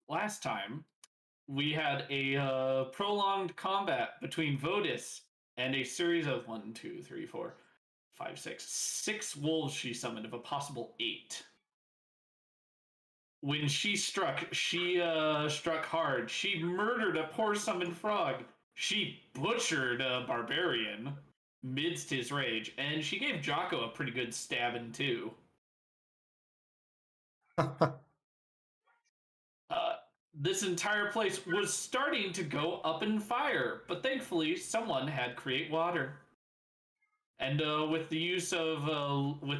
last time we had a prolonged combat between Vodis and a series of 6 wolves she summoned of a possible 8. When she struck hard. She murdered a poor summoned frog. She butchered a barbarian midst his rage, and she gave Jocko a pretty good stabbing too. This entire place was starting to go up in fire, but thankfully someone had create water. And with the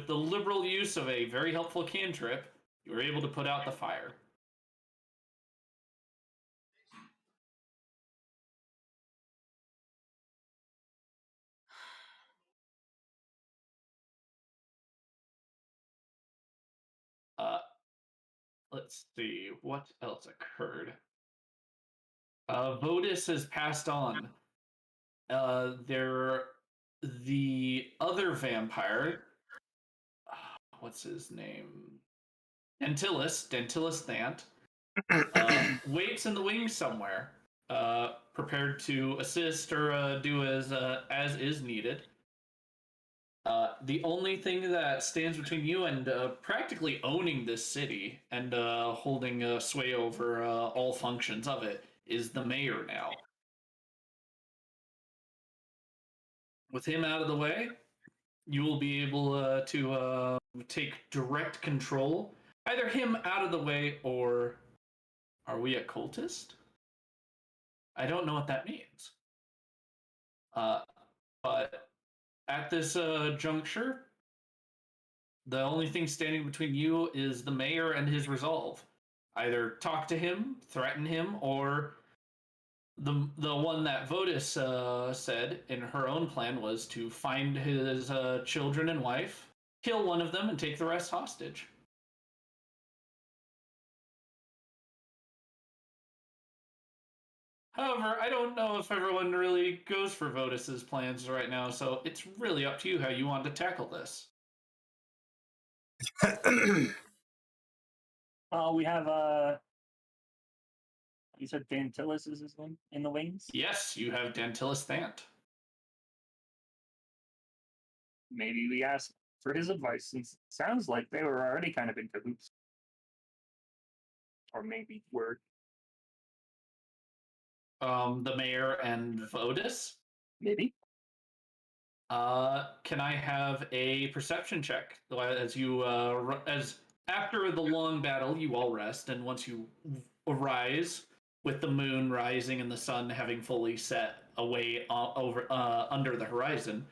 liberal use of a very helpful cantrip, you were able to put out the fire. Let's see what else occurred. Vodis has passed on. The other vampire, what's his name? Dentilus Thant, waits in the wings somewhere, prepared to assist or do as is needed. The only thing that stands between you and practically owning this city and holding sway over all functions of it is the mayor now. With him out of the way, you will be able to take direct control. Either him out of the way, or are we a cultist? I don't know what that means. But at this juncture, the only thing standing between you is the mayor and his resolve. Either talk to him, threaten him, or the one that Vodis said in her own plan was to find his children and wife, kill one of them, and take the rest hostage. However, I don't know if everyone really goes for Vodis's plans right now, so it's really up to you how you want to tackle this. We have you said Dantilis is his name in the wings? Yes, you have Dantilis Thant. Maybe we ask for his advice, since it sounds like they were already kind of in cahoots. Or maybe were. The mayor and Vodis? Maybe. Can I have a perception check as you as after the long battle you all rest, and once you arise with the moon rising and the sun having fully set away over under the horizon,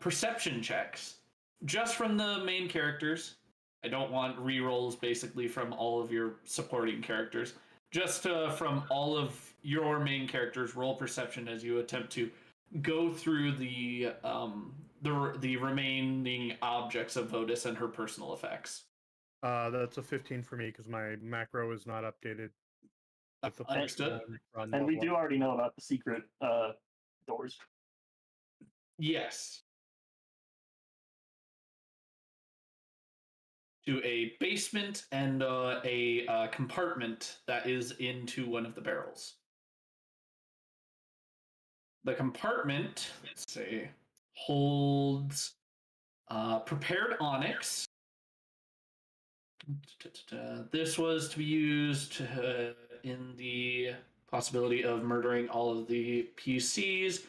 perception checks just from the main characters. I don't want rerolls basically from all of your supporting characters. Just from all of your main characters, roll perception as you attempt to go through the remaining objects of Vodis and her personal effects. That's a 15 for me because my macro is not updated. Understood. And we do already know about the secret doors. Yes. To a basement and a compartment that is into one of the barrels. The compartment, let's see, holds prepared onyx. This was to be used in the possibility of murdering all of the PCs.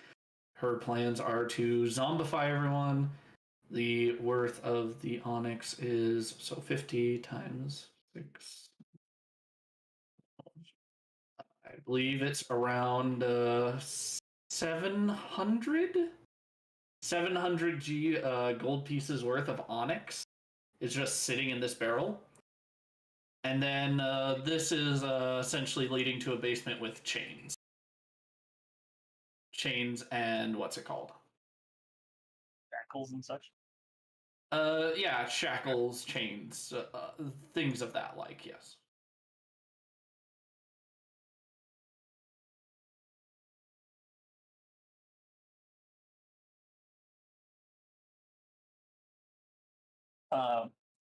Her plans are to zombify everyone. The worth of the onyx is 50 times 6. I believe it's around 700 gold pieces worth of onyx is just sitting in this barrel. And then this is essentially leading to a basement with chains. Chains and what's it called? Shackles and such? Yeah, shackles, chains, things of that like, yes.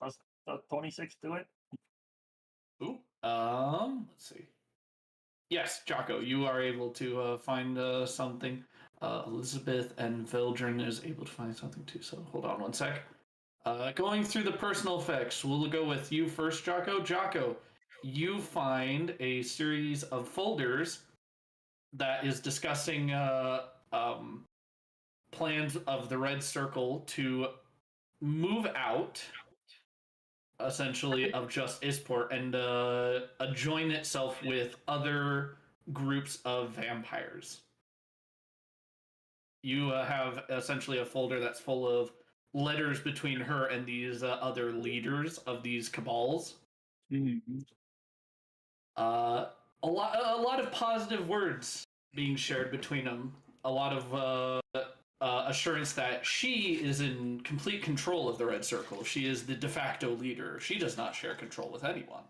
Does 26 do it? Ooh, Let's see. Yes, Jocko, you are able to find something. Elizabeth and Veldrin is able to find something too. So hold on one sec. Going through the personal effects, we'll go with you first, Jocko. Jocko, you find a series of folders that is discussing plans of the Red Circle to move out, essentially, of just Isport and join itself with other groups of vampires. You have essentially a folder that's full of letters between her and these other leaders of these cabals. Mm-hmm. A lot of positive words being shared between them. A lot of assurance that she is in complete control of the Red Circle. She is the de facto leader. She does not share control with anyone.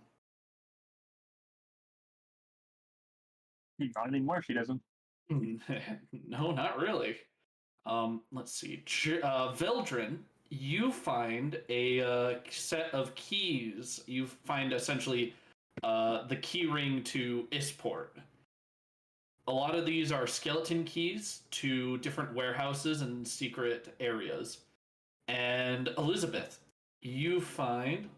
Not anymore, she doesn't. No, not really. Let's see. Veldrin, you find a set of keys. You find essentially the key ring to Isport. A lot of these are skeleton keys to different warehouses and secret areas. And Elizabeth, you find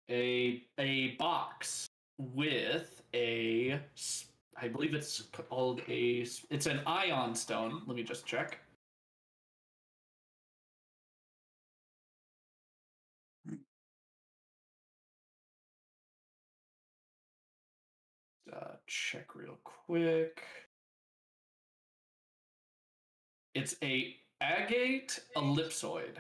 a box with a, I believe it's called it's an ion stone. Let me just check. Check real quick. It's a agate ellipsoid,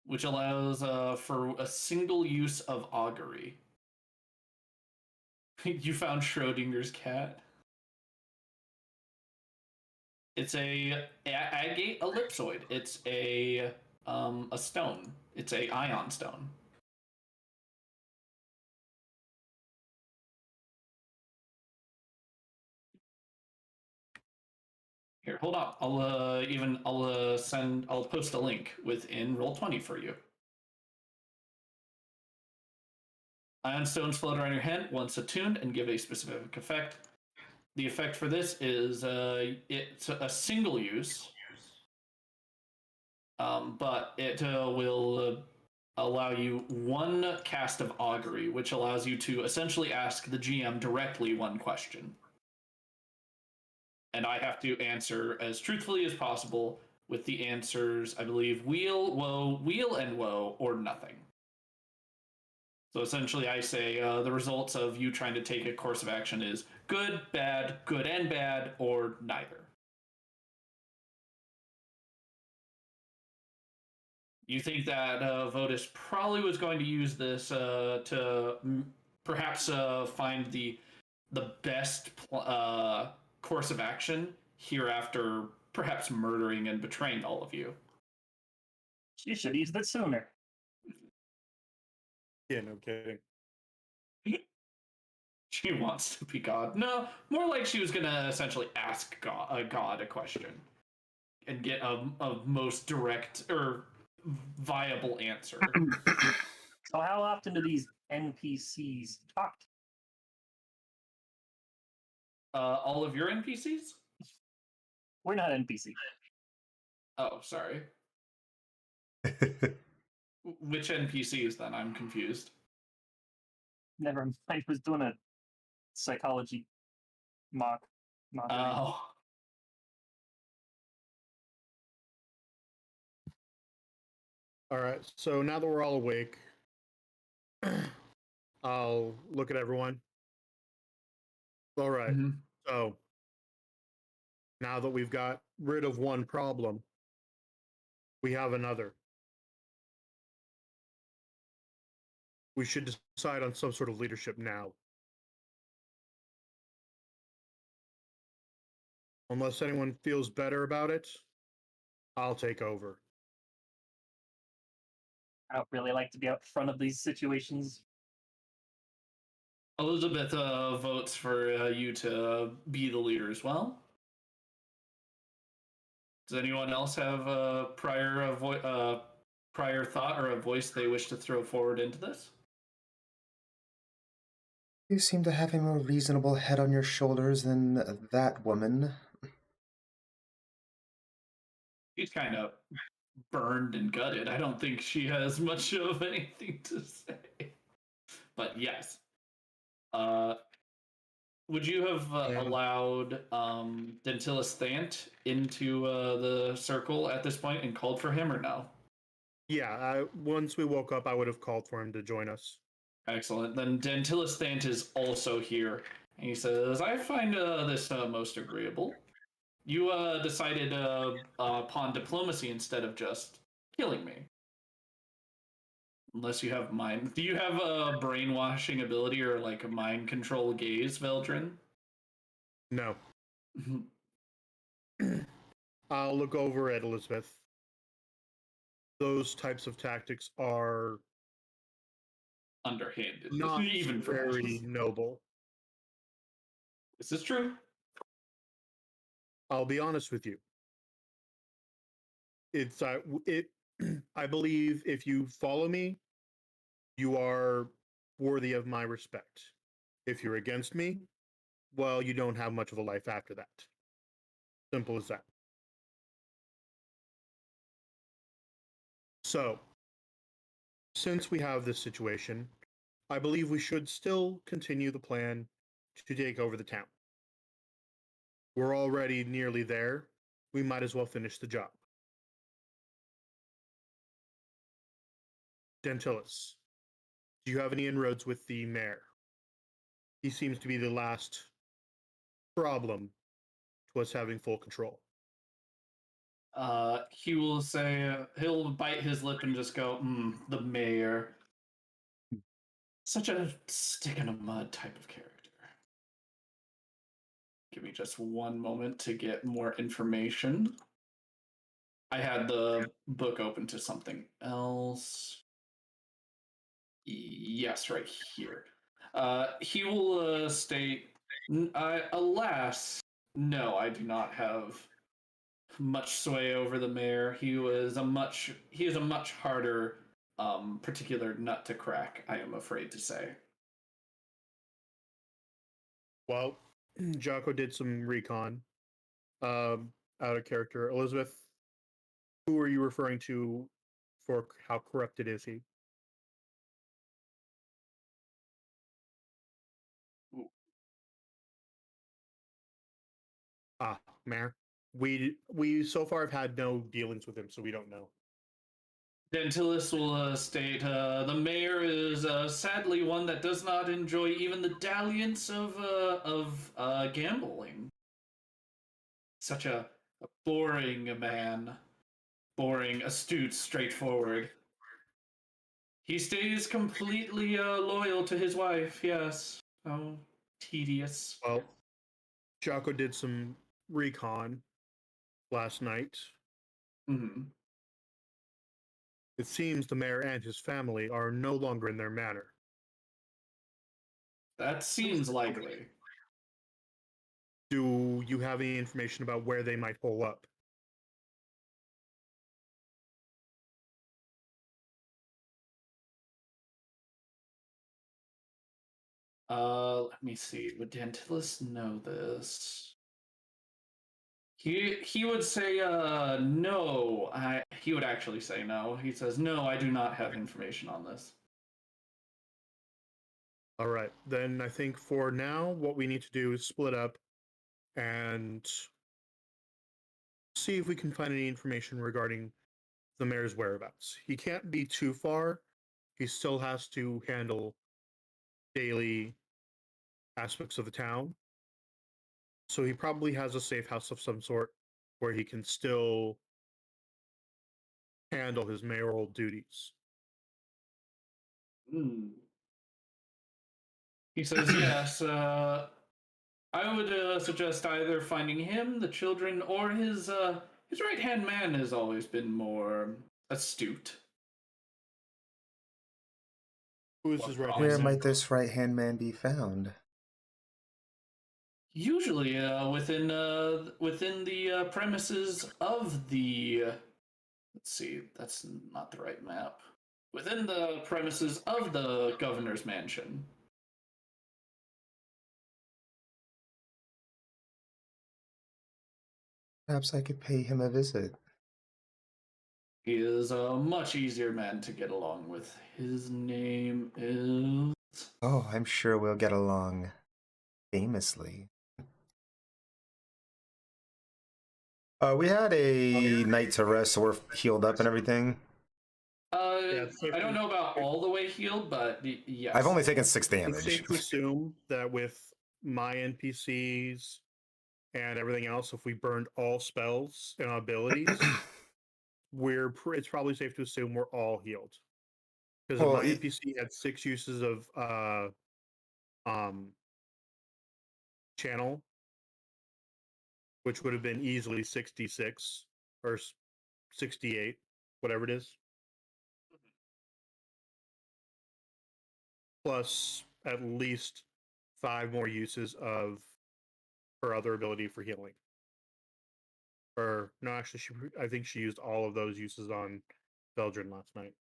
which allows for a single use of augury. You found Schrodinger's cat. It's a agate ellipsoid. It's a stone. It's a ion stone. Here, hold on. I'll post a link within Roll20 for you. Ion stones float around your hand once attuned and give a specific effect. The effect for this is it's a single use, but it will allow you one cast of augury, which allows you to essentially ask the GM directly one question. And I have to answer as truthfully as possible with the answers, I believe, wheel, and woe, or nothing. So essentially I say the results of you trying to take a course of action is good and bad, or neither. You think that Votus probably was going to use this to perhaps find the best course of action here after perhaps murdering and betraying all of you. She should use that sooner. Yeah, no kidding. She wants to be God. No, more like she was going to essentially ask God a question and get a most direct or viable answer. So how often do these NPCs talk? All of your NPCs? We're not NPC. Oh, sorry. Which NPCs then? I'm confused. Never mind. I was doing a psychology mock. Oh. All right. So now that we're all awake, I'll look at everyone. All right. Mm-hmm. So now that we've got rid of one problem, we have another. We should decide on some sort of leadership now. Unless anyone feels better about it, I'll take over. I don't really like to be out front of these situations. Elizabeth votes for you to be the leader as well. Does anyone else have prior prior thought or a voice they wish to throw forward into this? You seem to have a more reasonable head on your shoulders than that woman. She's kind of burned and gutted. I don't think she has much of anything to say. But yes. Would you have allowed Dentilis Thant into the circle at this point and called for him, or no? Yeah, once we woke up, I would have called for him to join us. Excellent. Then Dentilis Thant is also here. And he says, I find this most agreeable. You decided upon diplomacy instead of just killing me. Unless you have mind. Do you have a brainwashing ability or like a mind control gaze, Veldrin? No. I'll look over at Elizabeth. Those types of tactics are Underhanded. not even very noble. This is true. I'll be honest with you. It's I believe if you follow me, you are worthy of my respect. If you're against me, well, you don't have much of a life after that. Simple as that. So, since we have this situation, I believe we should still continue the plan to take over the town. We're already nearly there. We might as well finish the job. Dentilis, do you have any inroads with the mayor? He seems to be the last problem to us having full control. He will say, he'll bite his lip and just go, the mayor. Such a stick in a mud type of character. Give me just one moment to get more information. I had the book open to something else. Yes, right here. He will state, alas, no, I do not have much sway over the mayor. He is a much harder particular nut to crack, I am afraid to say. Well, Jocko did some recon out of character. Elizabeth, who are you referring to for how corrupted is he? Ooh. Mayor. We so far have had no dealings with him, so we don't know. Dentilis will state, the mayor is sadly one that does not enjoy even the dalliance of gambling. Such a boring man. Boring, astute, straightforward. He stays completely loyal to his wife, yes. Oh, tedious. Well, Jocko did some recon last night. Mm-hmm. It seems the mayor and his family are no longer in their manor. That seems likely. Do you have any information about where they might hole up? Let me see. Would Dentilis know this? He would say no. He would actually say no. He says no, I do not have information on this. All right, then I think for now what we need to do is split up and see if we can find any information regarding the mayor's whereabouts. He can't be too far. He still has to handle daily aspects of the town. So he probably has a safe house of some sort where he can still handle his mayoral duties. He says yes. I would suggest either finding him, the children, or his right-hand man has always been more astute. Who is his right Where hand man? might this right-hand man be found? Usually within the premises of the Let's see, that's not the right map. Within the premises of the governor's mansion. Perhaps I could pay him a visit. He is a much easier man to get along with. His name is. Oh, I'm sure we'll get along famously. We had a night to rest, so we're healed up and everything. I don't know about all the way healed, but yes. I've only taken 6 It's damage. safe to assume that with my NPCs and everything else, if we burned all spells and abilities, it's probably safe to assume we're all healed. Because Well, my NPC had 6 uses of channel, which would have been easily 66 or 68, whatever it is. Plus at least 5 more uses of her other ability for healing. Or no, actually, I think she used all of those uses on Veldrin last night.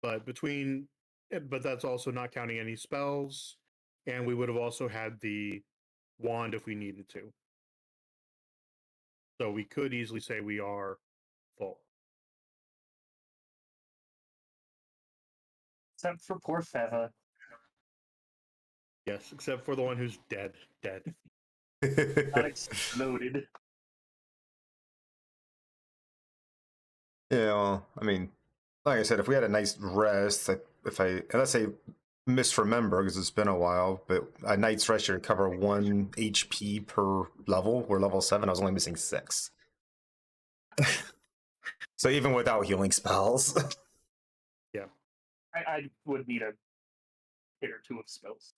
But that's also not counting any spells, and we would have also had the wand if we needed to. So we could easily say we are full. Except for poor Feva. Yes, except for the one who's dead. Got exploded. Yeah, well, I mean, like I said, if we had a nice rest, unless I misremember because it's been a while, but a night's rest should cover 1 HP per level. We're level 7. I was only missing 6. So even without healing spells. Yeah. I would need a hit or 2 of spells.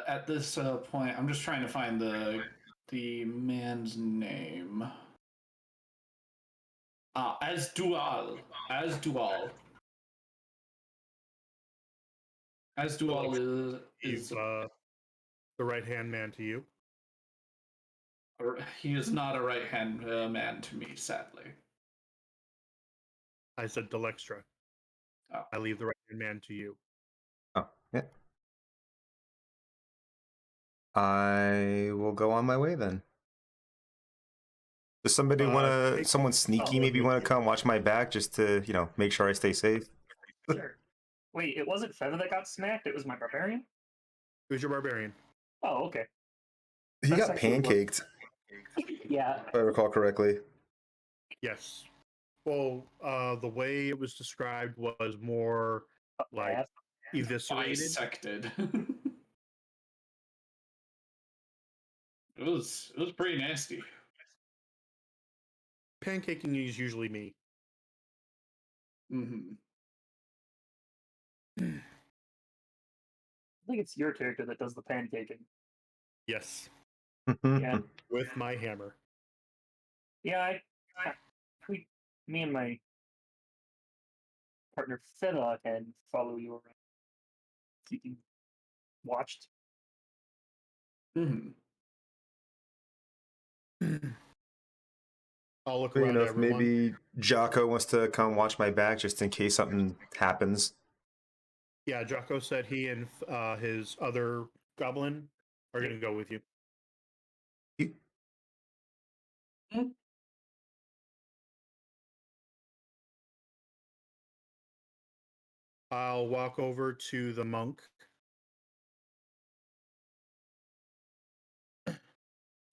At this point, I'm just trying to find the man's name. As Dual. As Dual. As Dual is the right-hand man to you. he is not a right-hand man to me, sadly. I said Delextra. Oh. I leave the right-hand man to you. Oh, yeah. I will go on my way then. Does somebody someone sneaky maybe want to come watch my back just to, make sure I stay safe? Sure. Wait, it wasn't Feva that got smacked, it was my barbarian? Who's your barbarian? Oh, okay. He That's got actually pancaked, Yeah. if I recall correctly. Yes. Well, the way it was described was more like eviscerated. Dissected. It was pretty nasty. Pancaking is usually me. Mm-hmm. I think it's your character that does the pancaking. Yes. Yeah. With my hammer. Yeah, me and my partner Feva can follow you around. You can watched. Mm-hmm. I'll look You around know, if everyone. maybe Jocko wants to come watch my back just in case something happens. Yeah, Jocko said he and his other goblin are going to go with you. Mm-hmm. I'll walk over to the monk.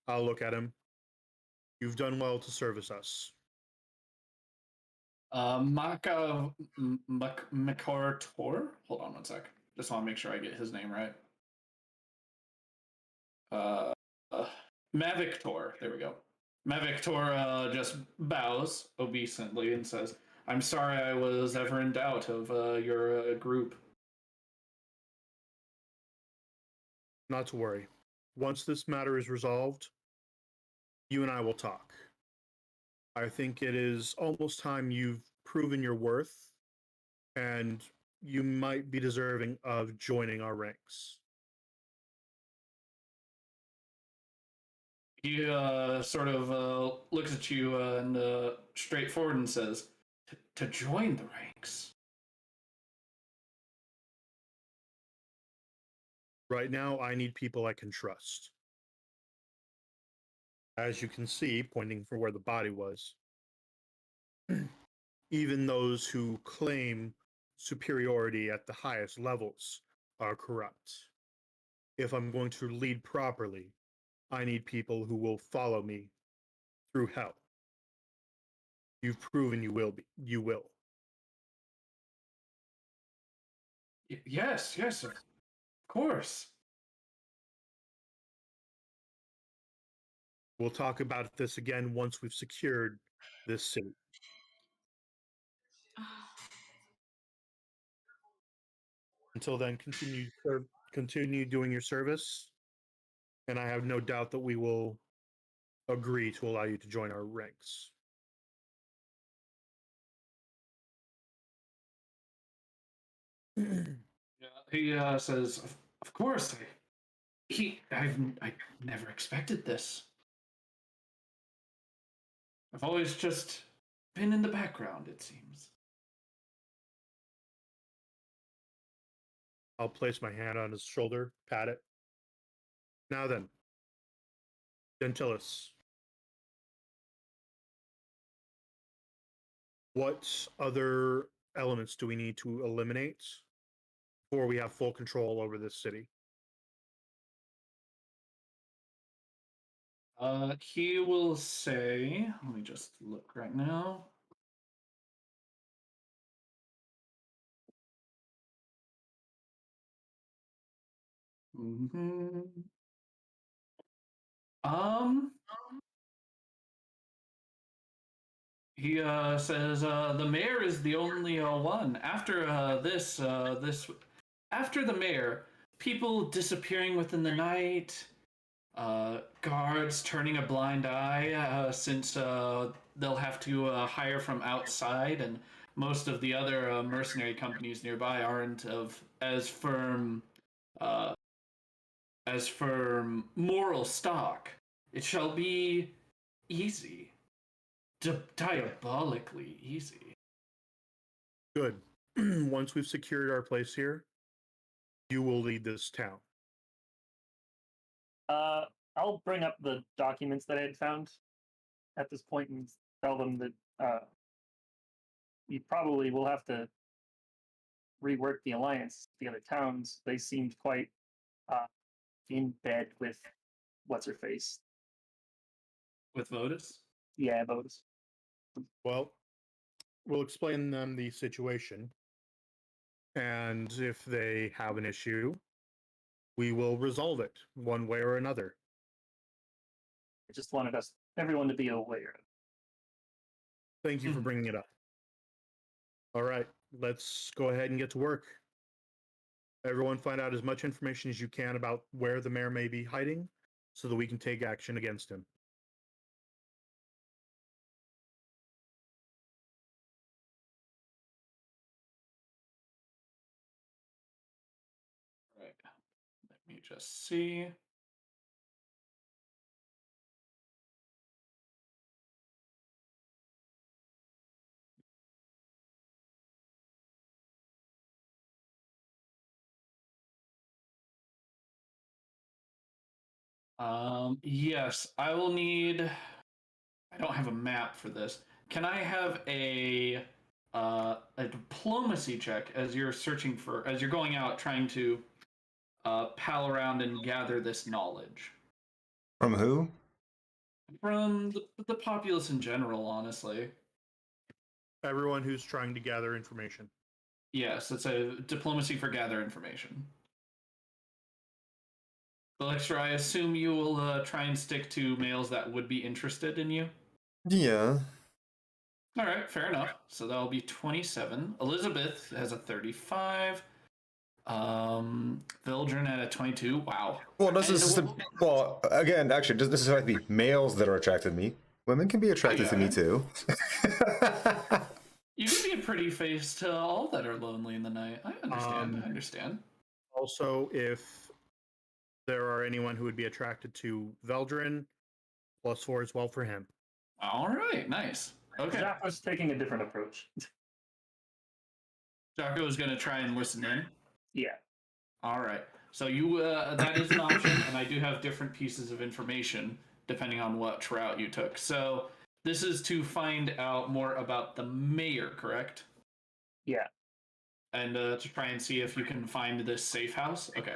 I'll look at him. You've done well to service us. Makator? Hold on one sec. Just want to make sure I get his name right. Mavictor. There we go. Mavictor just bows obeisantly and says, "I'm sorry I was ever in doubt of your group." Not to worry. Once this matter is resolved, you and I will talk. I think it is almost time you've proven your worth, and you might be deserving of joining our ranks. He sort of looks at you and straightforward and says, to join the ranks. Right now, I need people I can trust. As you can see, pointing for where the body was, even those who claim superiority at the highest levels are corrupt. If I'm going to lead properly, I need people who will follow me through hell. You've proven you will be. You will. Yes, yes, of course. We'll talk about this again once we've secured this city. Until then, continue doing your service, and I have no doubt that we will agree to allow you to join our ranks. He says, of course. I never expected this. I've always just been in the background, it seems. I'll place my hand on his shoulder, pat it. Now then, Gentilis, what other elements do we need to eliminate before we have full control over this city? He will say, let me just look right now. Mm-hmm. He says the mayor is the only one. After after the mayor, people disappearing within the night, guards turning a blind eye since they'll have to hire from outside, and most of the other mercenary companies nearby aren't of uh, as firm moral stock. It shall be easy, diabolically easy. Good. Once we've secured our place here, you will lead this town. I'll bring up the documents that I had found at this point and tell them that you probably will have to rework the alliance with the other towns. They seemed quite in bed with what's her face. With Votus? Yeah, Votus. Well, we'll explain them the situation, and if they have an issue, we will resolve it one way or another. I just wanted everyone to be aware. Thank you for bringing it up. All right, let's go ahead and get to work. Everyone find out as much information as you can about where the mayor may be hiding so that we can take action against him. Right. Let me just see. Yes, I will need. I don't have a map for this. Can I have a diplomacy check as you're searching for, as you're going out trying to pal around and gather this knowledge From who? from the populace in general? Honestly, Everyone who's trying to gather information. yes, it's a diplomacy for gather information. Alextra, I assume you will try and stick to males that would be interested in you. Yeah. All right, fair enough. So that'll be 27. Elizabeth has a 35. Vildren at a 22. Wow. Well, this is well again. Actually, this is like the males that are attracted to me. Women can be attracted to me too. You can be a pretty face to all that are lonely in the night. I understand. I understand. Also, if there are anyone who would be attracted to Veldrin, +4 as well for him. All right, nice. Okay. Jacques was taking a different approach. Jocko is going to try and listen in. Yeah. All right. So you that is an option, and I do have different pieces of information depending on what route you took. So this is to find out more about the mayor, correct? Yeah. And to try and see if you can find this safe house. Okay.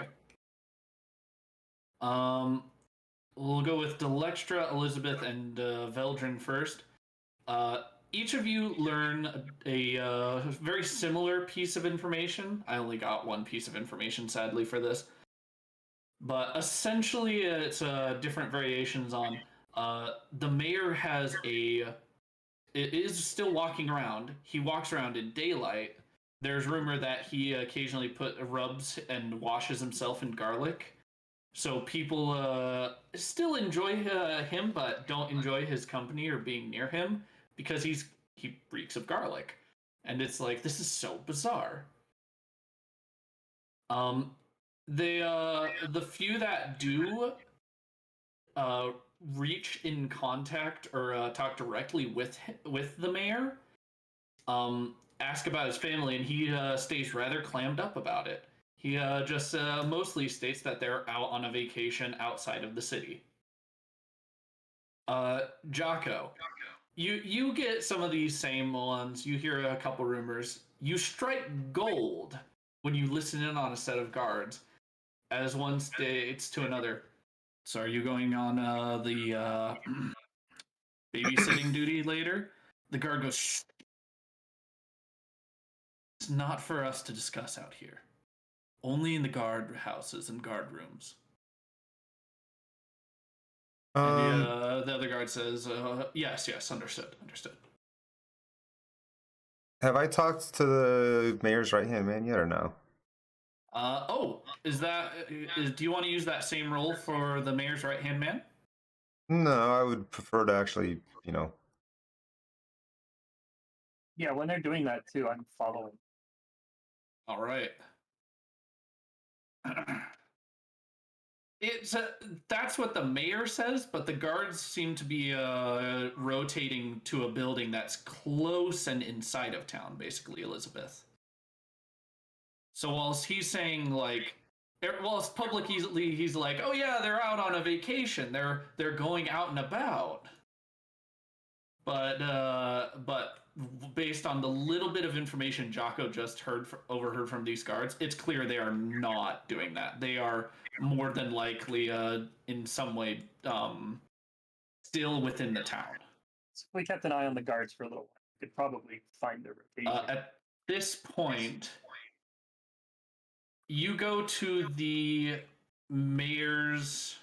We'll go with Delextra, Elizabeth, and Veldrin first. Each of you learn a very similar piece of information. I only got one piece of information, sadly, for this. But essentially, it's different variations on the mayor has it is still walking around. He walks around in daylight. There's rumor that he occasionally rubs and washes himself in garlic. So people still enjoy him, but don't enjoy his company or being near him because he reeks of garlic, and it's like, this is so bizarre. The few that do reach in contact or talk directly with the mayor, ask about his family, and he stays rather clammed up about it. He just mostly states that they're out on a vacation outside of the city. Jocko, you get some of these same ones. You hear a couple rumors. You strike gold when you listen in on a set of guards, as one states to another. So are you going on the babysitting duty later? The guard goes, shh. It's not for us to discuss out here. Only in the guard houses and guard rooms. And the other guard says, yes, understood. Have I talked to the mayor's right-hand man yet, or no? Is that... do you want to use that same role for the mayor's right-hand man? No, I would prefer to actually, Yeah, when they're doing that too, I'm following. All right. It's that's what the mayor says, but the guards seem to be rotating to a building that's close and inside of town, basically, Elizabeth. So whilst he's saying whilst publicly he's like, oh yeah, they're out on a vacation, they're going out and about. But based on the little bit of information Jocko just overheard from these guards, it's clear they are not doing that. They are more than likely, in some way, still within the town. So if we kept an eye on the guards for a little while, we could probably find their rotation. At this point, you go to the mayor's...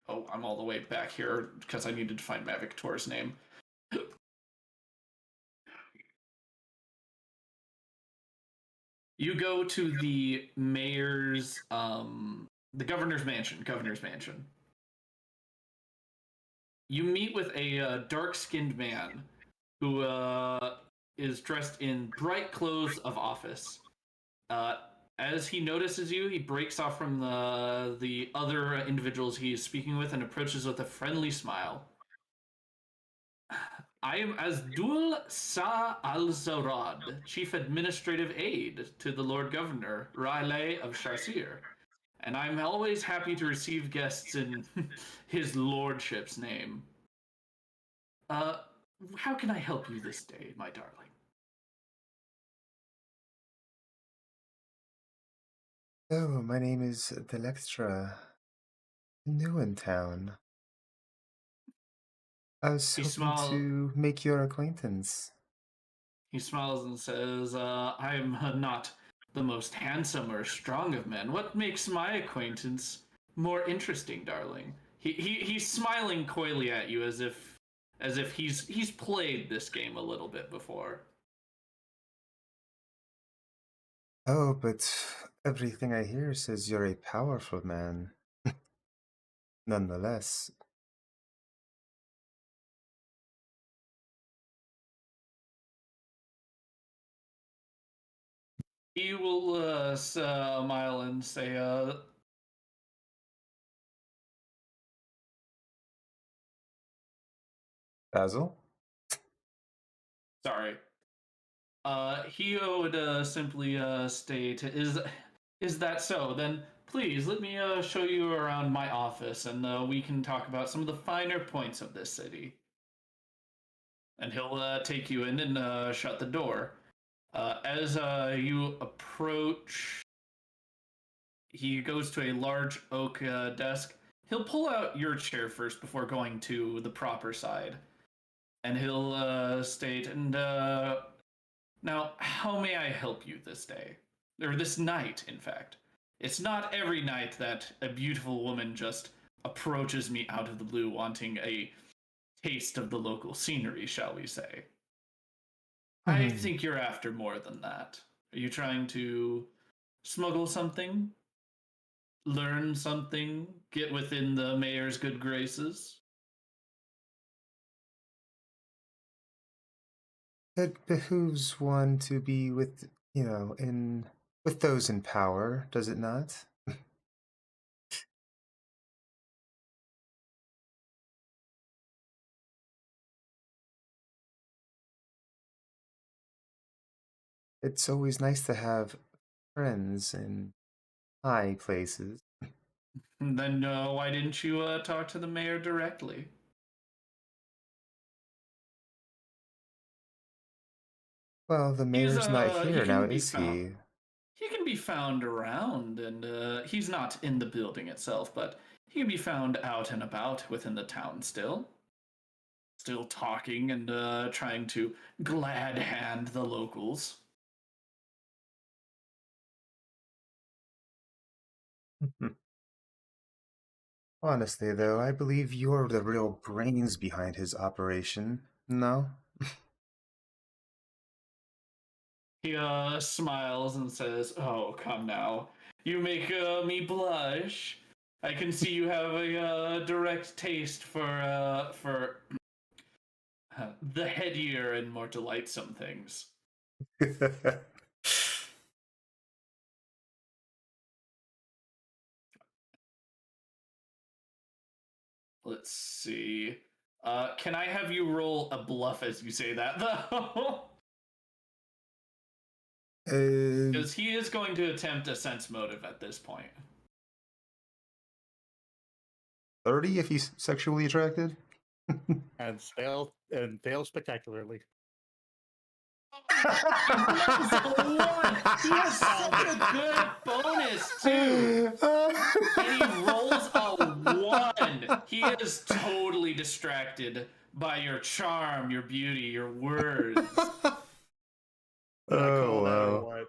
Oh, I'm all the way back here because I needed to find Mavic Tor's name. You go to the mayor's, the governor's mansion. You meet with a dark-skinned man who is dressed in bright clothes of office. As he notices you, he breaks off from the other individuals he is speaking with and approaches with a friendly smile. I am Asdul Sa al-Zawrad, Chief Administrative Aide to the Lord Governor, Riley of Sharsir, and I'm always happy to receive guests in his lordship's name. How can I help you this day, my darling? Oh, my name is Delextra. New in town. I was hoping to make your acquaintance. He smiles and says, I am not the most handsome or strong of men. What makes my acquaintance more interesting, darling? He's smiling coyly at you as if he's played this game a little bit before. Oh, but everything I hear says you're a powerful man. Nonetheless. He will smile and say, Basil? Sorry. He would simply state, "Is that so? Then please let me show you around my office, and we can talk about some of the finer points of this city." And he'll take you in and shut the door. As you approach, he goes to a large oak desk. He'll pull out your chair first before going to the proper side, and he'll state, "And now, how may I help you this day? Or this night, in fact. It's not every night that a beautiful woman just approaches me out of the blue wanting a taste of the local scenery, shall we say. I think you're after more than that. Are you trying to smuggle something? Learn something? Get within the mayor's good graces?" It behooves one to be with, with those in power, does it not? It's always nice to have friends in high places. Then why didn't you talk to the mayor directly? Well, the mayor's not here now, is he? He can be found around, and he's not in the building itself, but he can be found out and about within the town still. Still talking and trying to glad hand the locals. Honestly, though, I believe you're the real brains behind his operation. No? He smiles and says, "Oh, come now. You make me blush. I can see you have a direct taste for the headier and more delightsome things." Let's see. Can I have you roll a bluff as you say that, though? Because he is going to attempt a sense motive at this point. 30 if he's sexually attracted? And fail spectacularly. He has such a good bonus too. And he rolls a 1. He is totally distracted by your charm, your beauty, your words. Oh, wow.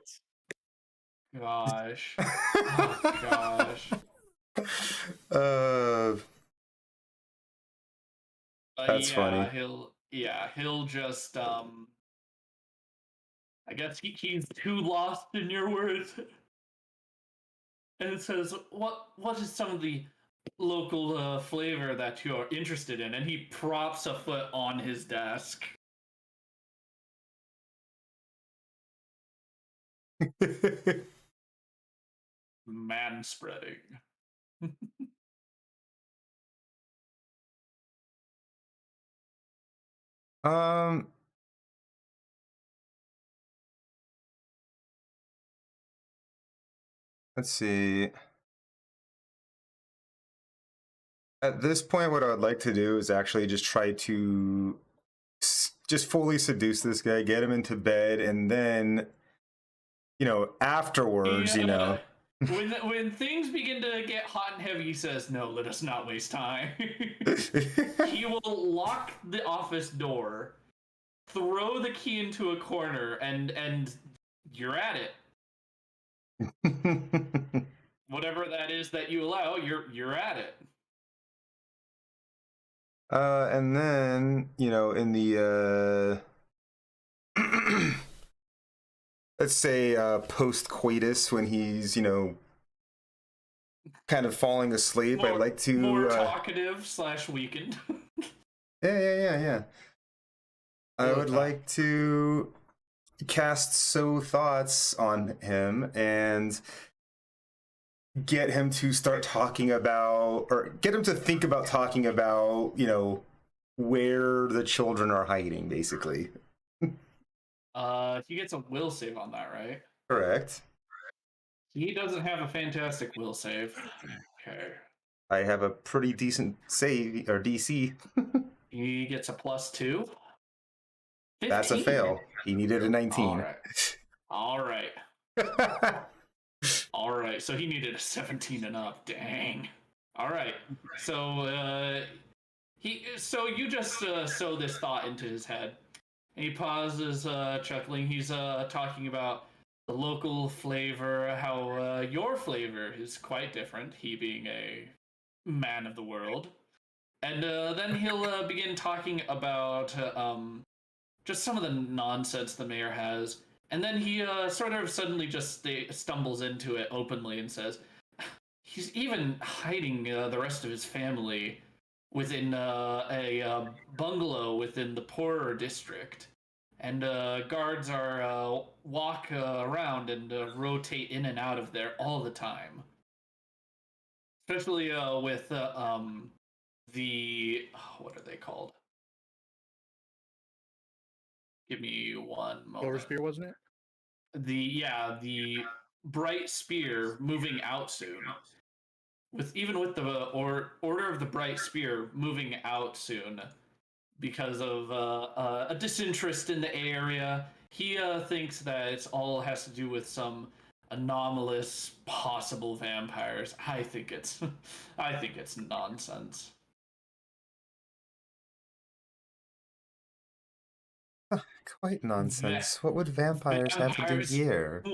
Gosh. Oh, gosh. That's funny. He'll just I guess he's too lost in your words. And it says, what is some of the local flavor that you're interested in? And he props a foot on his desk. Manspreading. Let's see. At this point, what I would like to do is actually just try to just fully seduce this guy, get him into bed, and then, afterwards, When things begin to get hot and heavy, he says, "No, let us not waste time." He will lock the office door, throw the key into a corner, and you're at it. Whatever that is that you allow, you're at it. And then, in the let's say post-coitus, when he's, kind of falling asleep, I'd like to more talkative / weakened. Yeah. I would like to cast sow thoughts on him and get him to start talking about, or get him to think about talking about, where the children are hiding, basically. He gets a will save on that, right? Correct. He doesn't have a fantastic will save. Okay. I have a pretty decent save or DC. He gets a +2. 15. That's a fail. He needed a 19. All right. All right. So he needed a 17 and up. Dang. All right. So you just sow this thought into his head. And he pauses, chuckling. He's talking about the local flavor, how your flavor is quite different, he being a man of the world. And then he'll begin talking about just some of the nonsense the mayor has. And then he sort of suddenly just stumbles into it openly and says, he's even hiding the rest of his family within a bungalow within the poorer district. And guards are walk around and rotate in and out of there all the time. Especially with the what are they called? Give me one moment. Overspear, wasn't it? The bright spear moving out soon. With the order of the bright spear moving out soon. Because of a disinterest in the area, he thinks that it's all has to do with some anomalous possible vampires. I think it's nonsense. Quite nonsense. What would vampires have to do here?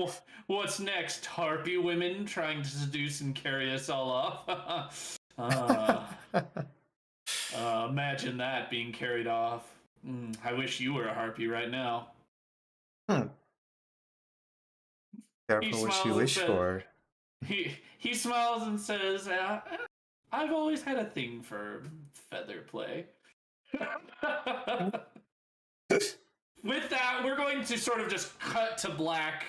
What's next? Harpy women trying to seduce and carry us all off? Imagine that being carried off. I wish you were a harpy right now. Careful what you wish for. He smiles and says, I've always had a thing for feather play. With that, we're going to sort of just cut to black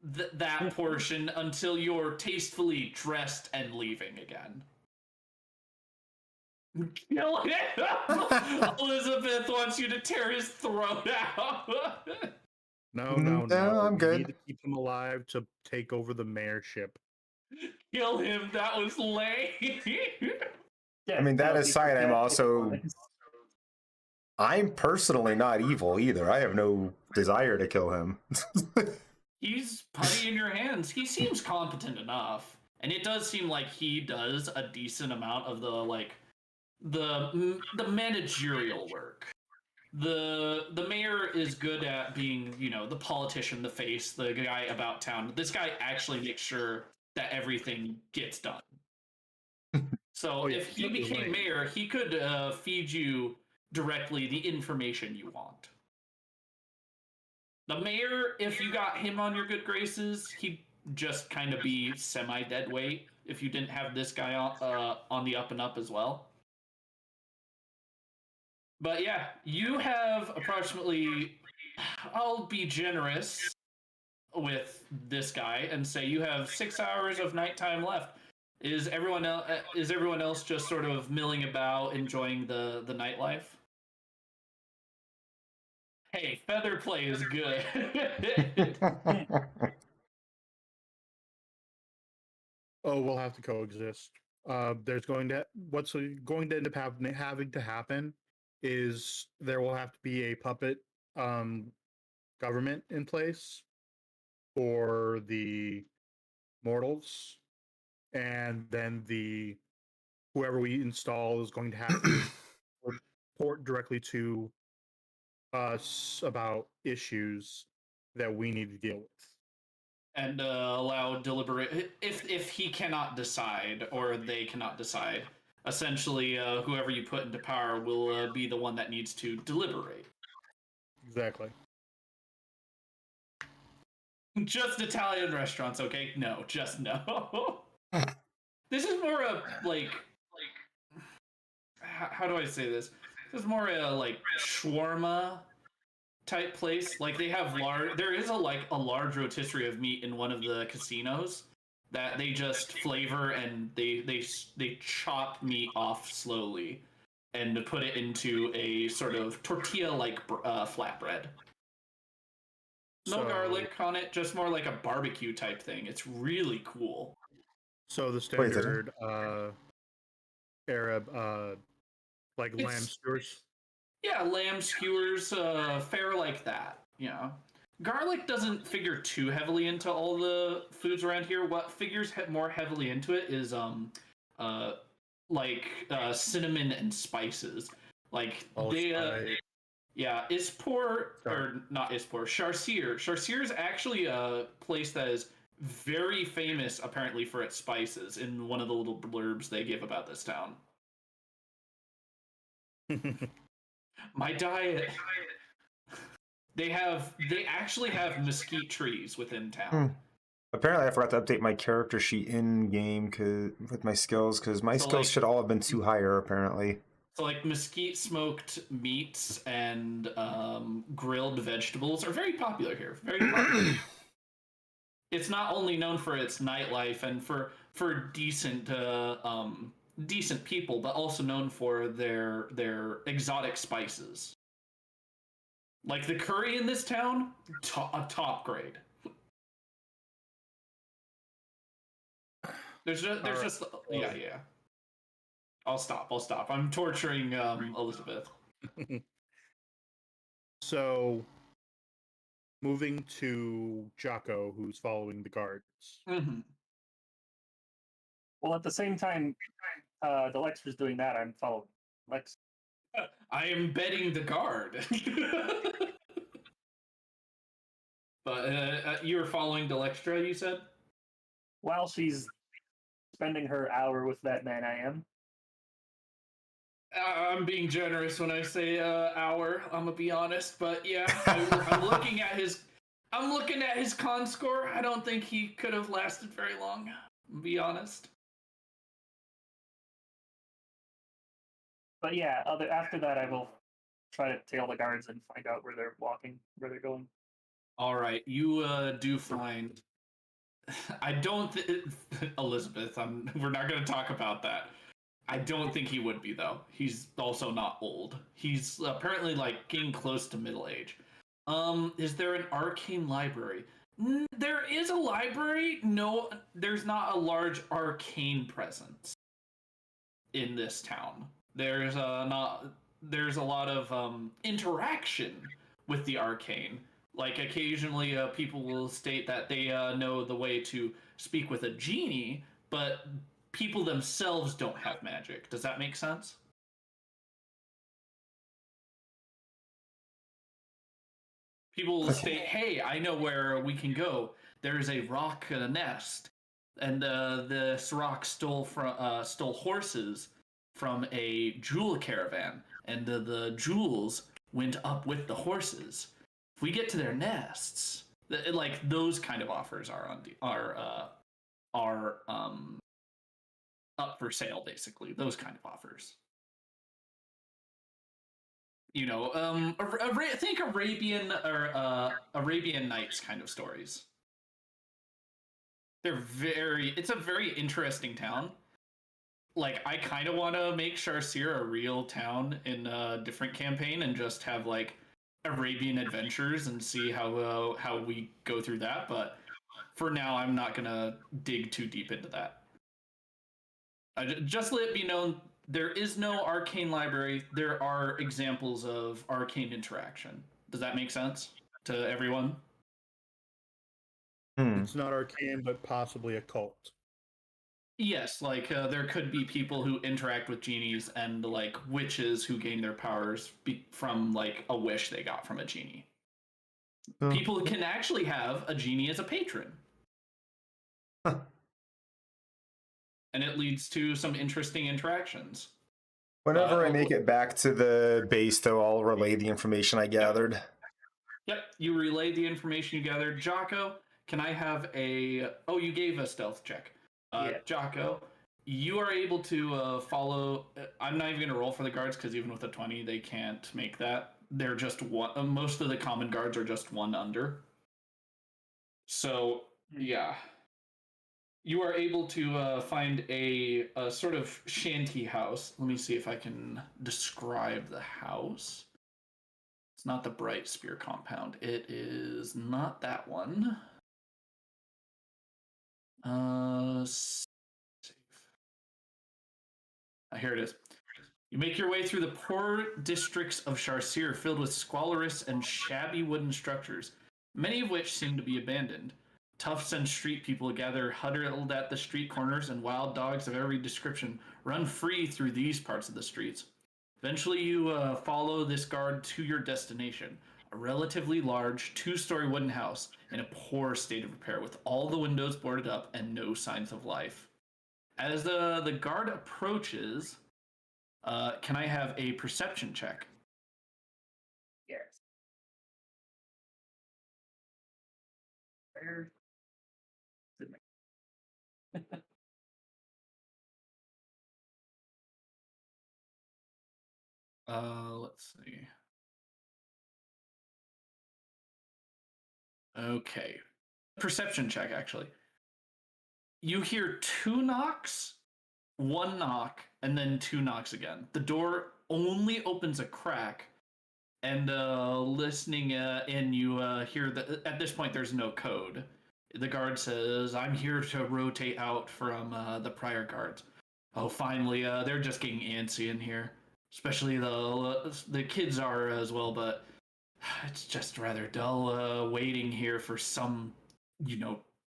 that portion until you're tastefully dressed and leaving again. Kill him! Elizabeth wants you to tear his throat out. No, I'm We good. need to keep him alive to take over the mayorship. Kill him. That was lame. Yeah, I mean, that no, aside, I'm personally not evil either. I have no desire to kill him. He's putty in your hands. He seems competent enough, and it does seem like he does a decent amount of the managerial work. The mayor is good at being, the politician, the face, the guy about town. This guy actually makes sure that everything gets done. So if he became mayor, he could feed you directly the information you want. The mayor, if you got him on your good graces, he'd just kind of be semi-dead weight if you didn't have this guy on the up and up as well. But yeah, you have approximately, I'll be generous with this guy and say you have 6 hours of nighttime left. Is everyone else just sort of milling about, enjoying the nightlife? Hey, feather play is good. Oh, we'll have to coexist. What's going to end up having to happen is there will have to be a puppet government in place for the mortals, and then whoever we install is going to have to report directly to us about issues that we need to deal with. And allow deliberate if he cannot decide or they cannot decide. Essentially, whoever you put into power will be the one that needs to deliberate. Exactly. Just Italian restaurants, okay? No, just no. This is more of how do I say this? This is more a shawarma type place. Like they have there is a large rotisserie of meat in one of the casinos that they just flavor and they chop meat off slowly. and put it into a sort of tortilla-like flatbread. No garlic on it, just more like a barbecue type thing. It's really cool. So the Wait, did I- standard Arab like lamb It's- skewers. Yeah, lamb skewers, fare like that. Yeah. Garlic doesn't figure too heavily into all the foods around here. What figures more heavily into it is cinnamon and spices. Like Allspice. yeah, Ispor Sorry. or not Ispor, Sharcir. Sharcir is actually a place that is very famous apparently for its spices in one of the little blurbs they give about this town. My diet. They actually have mesquite trees within town. Apparently, I forgot to update my character sheet in game with my skills because my So, skills like- should all have been too higher. Apparently, So like mesquite smoked meats and grilled vegetables are very popular here. Very popular. It's not only known for its nightlife and for decent decent people, but also known for their exotic spices. Like the curry in this town, top grade. There's just yeah. I'll stop. I'm torturing Elizabeth. So, moving to Jocko, who's following the guards. Mm-hmm. Well, at the same time, the Lexer's doing that. I'm following Lex. I am betting the guard. But you're following Delextra, you said? While she's spending her hour with that man, I am. I'm being generous when I say hour. I'm gonna be honest, but yeah, I'm looking at his con score. I don't think he could have lasted very long. Be honest. But yeah, after that, I will try to tail the guards and find out where they're walking, where they're going. All right, you do find. I don't, Elizabeth. We're not going to talk about that. I don't think he would be though. He's also not old. He's apparently like getting close to middle age. Is there an arcane library? There is a library. No, there's not a large arcane presence in this town. There's not. There's a lot of interaction with the arcane. Like occasionally, people will state that they know the way to speak with a genie, but people themselves don't have magic. Does that make sense? People will state, "Hey, I know where we can go. There's a rock nest, and this rock stole horses from a jewel caravan, and the jewels went up with the horses. If we get to their nests, like those kind of offers are up for sale, basically. Those kind of offers. You know, think Arabian or Arabian Nights kind of stories. It's a very interesting town. Like, I kind of want to make Sharcir a real town in a different campaign and just have like Arabian adventures and see how we go through that. But for now, I'm not gonna dig too deep into that. Just let it be known, there is no arcane library. There are examples of arcane interaction. Does that make sense to everyone? It's not arcane, but possibly occult. Yes, like there could be people who interact with genies and like witches who gain their powers from like a wish they got from a genie. People can actually have a genie as a patron. Huh. And it leads to some interesting interactions. Whenever I make it back to the base, though, I'll relay the information I gathered. Yep, you relayed the information you gathered. Jocko, can I have a... Oh, you gave a stealth check. Yeah. Jocko, you are able to follow... I'm not even going to roll for the guards, because even with a 20, they can't make that. They're just one... most of the common guards are just one under. So, yeah. you are able to find a sort of shanty house. Let me see if I can describe the house. It's not the Bright Spear compound. It is not that one. Here it is. You make your way through the poor districts of Sharcir, filled with squalorous and shabby wooden structures, many of which seem to be abandoned. Toughs and street people gather huddled at the street corners, and wild dogs of every description run free through these parts of the streets. Eventually, you follow this guard to your destination, a relatively large two-story wooden house in a poor state of repair, with all the windows boarded up and no signs of life. As the guard approaches, can I have a perception check? Yes. Where? Let's see. Okay. Perception check, actually. You hear 2 knocks, 1 knock, and then 2 knocks again. The door only opens a crack, and listening in, you hear that at this point there's no code. The guard says, "I'm here to rotate out from the prior guards." Oh, finally, they're just getting antsy in here. Especially the kids are as well, but it's just rather dull waiting here for some,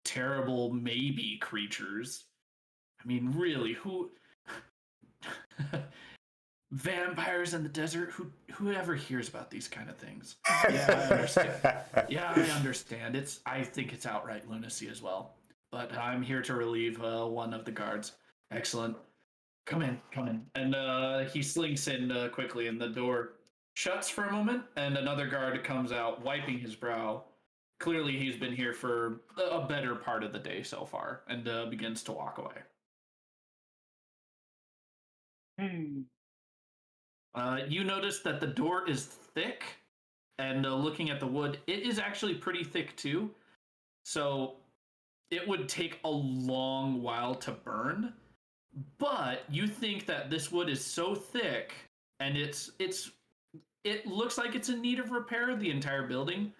terrible maybe creatures. I mean, really, who... Vampires in the desert? Whoever hears about these kind of things? Yeah, I understand. Yeah, I understand. I think it's outright lunacy as well. But I'm here to relieve one of the guards. Excellent. Come in. And he slinks in quickly, and the door shuts for a moment, and another guard comes out, wiping his brow. Clearly, he's been here for a better part of the day so far, and begins to walk away. You notice that the door is thick, and looking at the wood, it is actually pretty thick too. So it would take a long while to burn. But you think that this wood is so thick, and it looks like it's in need of repair, the entire building,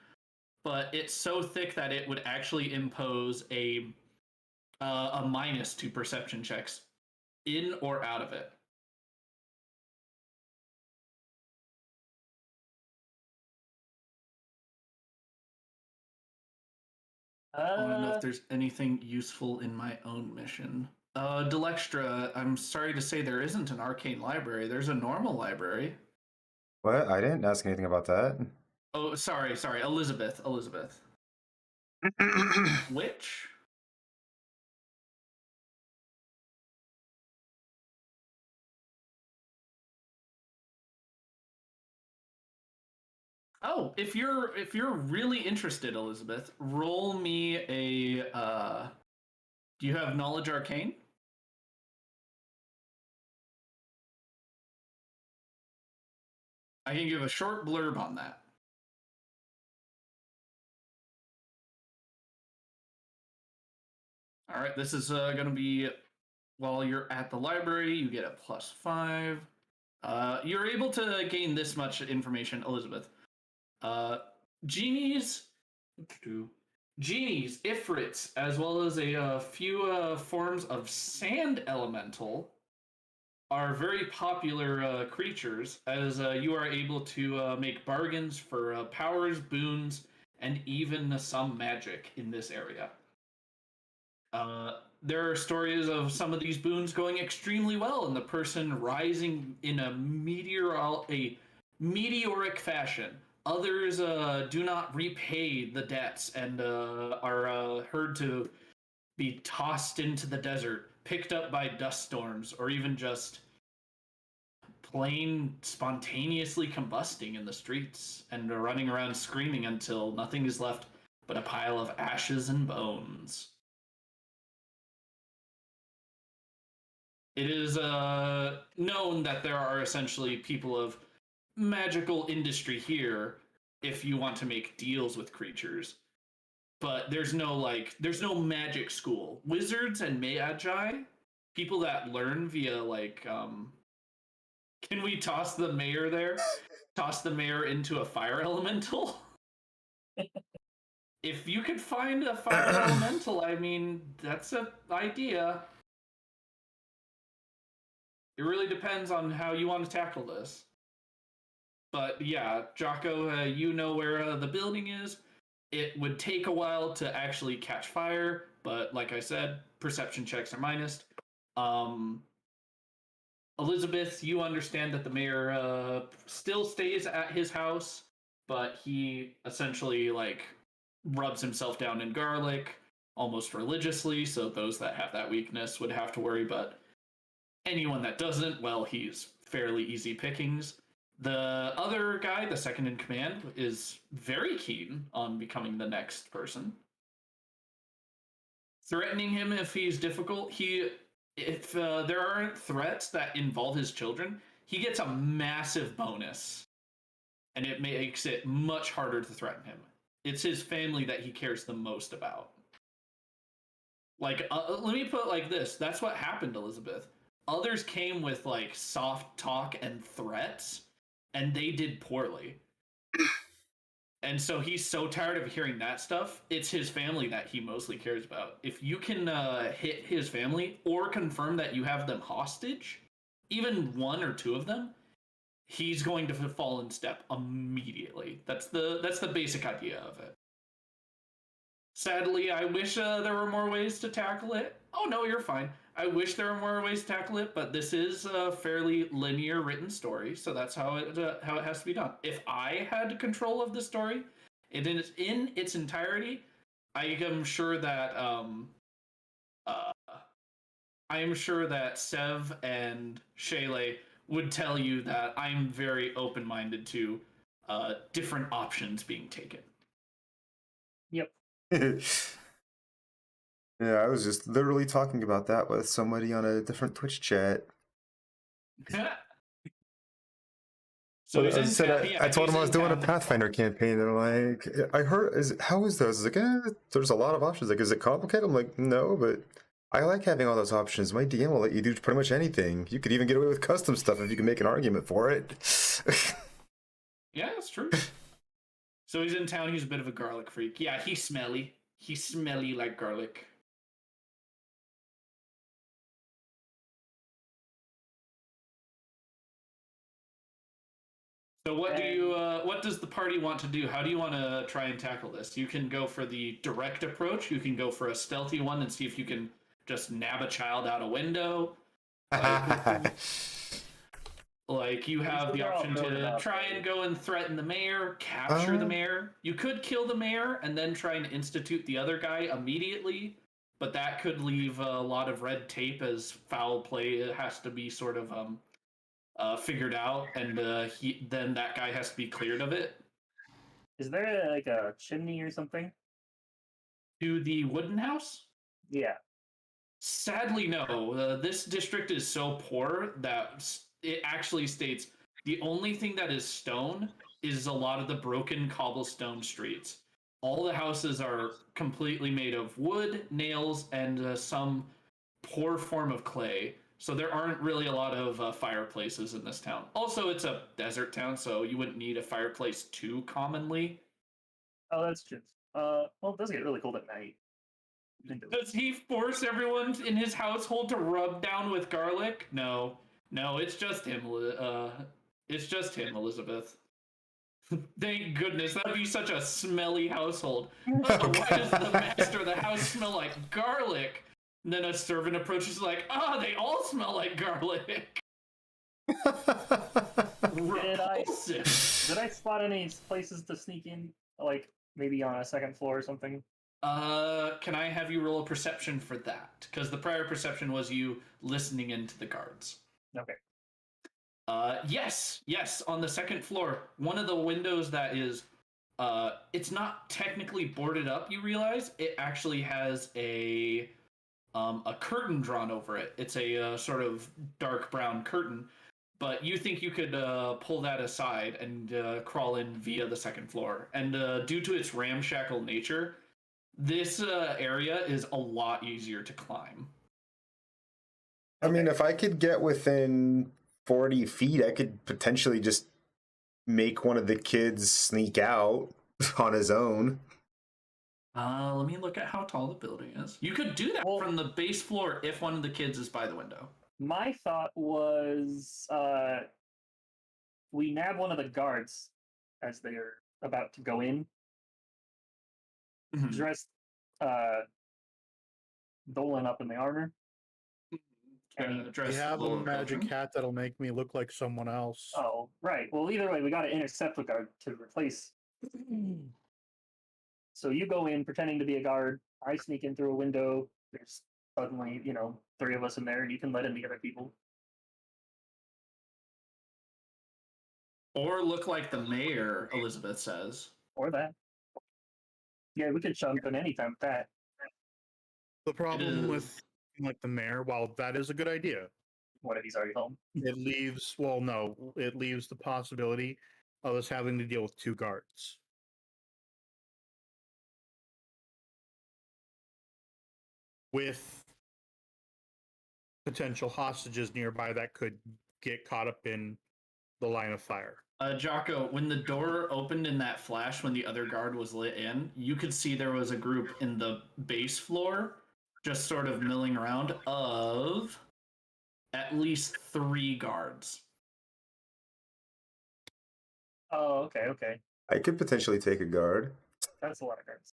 but it's so thick that it would actually impose a minus to perception checks in or out of it. I want to know if there's anything useful in my own mission. Delextra, I'm sorry to say there isn't an arcane library. There's a normal library. What? I didn't ask anything about that. Oh, sorry. Elizabeth. Which? Oh, if you're really interested, Elizabeth, roll me a. Do you have knowledge arcane? I can give a short blurb on that. All right, this is going to be while you're at the library. You get a +5. You're able to gain this much information, Elizabeth. Genies, ifrits, as well as a few forms of sand elemental are very popular creatures, as you are able to make bargains for powers, boons, and even some magic in this area. There are stories of some of these boons going extremely well, and the person rising in a meteoric fashion. Others do not repay the debts and are heard to be tossed into the desert, picked up by dust storms, or even just plain spontaneously combusting in the streets and running around screaming until nothing is left but a pile of ashes and bones. It is known that there are essentially people of magical industry here if you want to make deals with creatures. but there's no magic school. Wizards and magi, people that learn via can we toss the mayor there? Toss the mayor into a fire elemental? If you could find a fire elemental, I mean, that's an idea. It really depends on how you want to tackle this. But yeah, Jocko, you know where the building is. It would take a while to actually catch fire, but like I said, perception checks are minus. Elizabeth, you understand that the mayor still stays at his house, but he essentially rubs himself down in garlic almost religiously, so those that have that weakness would have to worry, but anyone that doesn't, well, he's fairly easy pickings. The other guy, the second in command, is very keen on becoming the next person. Threatening him if he's difficult, if there aren't threats that involve his children, he gets a massive bonus. And it makes it much harder to threaten him. It's his family that he cares the most about. Let me put it like this. That's what happened, Elizabeth. Others came with soft talk and threats, and they did poorly. And so he's so tired of hearing that stuff. It's his family that he mostly cares about. If you can hit his family or confirm that you have them hostage, even one or two of them, he's going to fall in step immediately. That's the basic idea of it. Sadly, I wish there were more ways to tackle it. Oh no, you're fine. I wish there were more ways to tackle it, but this is a fairly linear written story, so that's how it has to be done. If I had control of the story, in its entirety, I am sure that Sev and Shaylay would tell you that I'm very open-minded to different options being taken. Yep. Yeah, I was just literally talking about that with somebody on a different Twitch chat. So I told him I was doing a Pathfinder campaign, and they're like, "I heard, how is this?" I was like, "There's a lot of options. Like, is it complicated?" I'm like, "No, but I like having all those options. My DM will let you do pretty much anything. You could even get away with custom stuff if you can make an argument for it." Yeah, that's true. So he's in town. He's a bit of a garlic freak. Yeah, he's smelly. He's smelly like garlic. So what does the party want to do? How do you want to try and tackle this? You can go for the direct approach. You can go for a stealthy one and see if you can just nab a child out a window. You have the option to try and go and threaten the mayor, capture the mayor. You could kill the mayor and then try and institute the other guy immediately, but that could leave a lot of red tape as foul play has to be sort of figured out, and then that guy has to be cleared of it. Is there a chimney or something? To the wooden house? Yeah. Sadly, no. This district is so poor that it actually states the only thing that is stone is a lot of the broken cobblestone streets. All the houses are completely made of wood, nails, and some poor form of clay. So there aren't really a lot of fireplaces in this town. Also, it's a desert town, so you wouldn't need a fireplace too commonly. Oh, that's true. Well, it does get really cold at night. Does he force everyone in his household to rub down with garlic? No, it's just him. It's just him, Elizabeth. Thank goodness, that'd be such a smelly household. Why does the master of the house smell like garlic? And then a servant approaches like, they all smell like garlic. Did I spot any places to sneak in? Maybe on a second floor or something? Can I have you roll a perception for that? Because the prior perception was you listening into the guards. Okay. Yes, on the second floor, one of the windows that is, it's not technically boarded up, you realize? It actually has a curtain drawn over it. It's a sort of dark brown curtain, but you think you could pull that aside and crawl in via the second floor. And due to its ramshackle nature, This area is a lot easier to climb. I mean, Okay. if I could get within 40 feet, I could potentially just make one of the kids sneak out on his own. Let me look at how tall the building is. You could do that Well- from the base floor if one of the kids is by the window. My thought was we nab one of the guards as they're about to go in, Mhm. dress Dolan up in the armor. And Dress We have a little magic children. hat that'll make me look like someone else. Oh, right. Well, either way, we got to intercept the guard to replace. So you go in pretending to be a guard. I sneak in through a window. There's suddenly, 3 of us in there, and you can let in the other people. Or look like the mayor, Elizabeth says. Or that. Yeah, we could jump in anytime with that. The problem is- with like the mayor, while that is a good idea, What if he's already home? it leaves it leaves the possibility of us having to deal with 2 guards. With potential hostages nearby that could get caught up in the line of fire. Jocko, when the door opened in that flash when the other guard was lit in, you could see there was a group in the base floor just sort of milling around of at least 3 guards. Oh, okay. I could potentially take a guard. That's a lot of guards.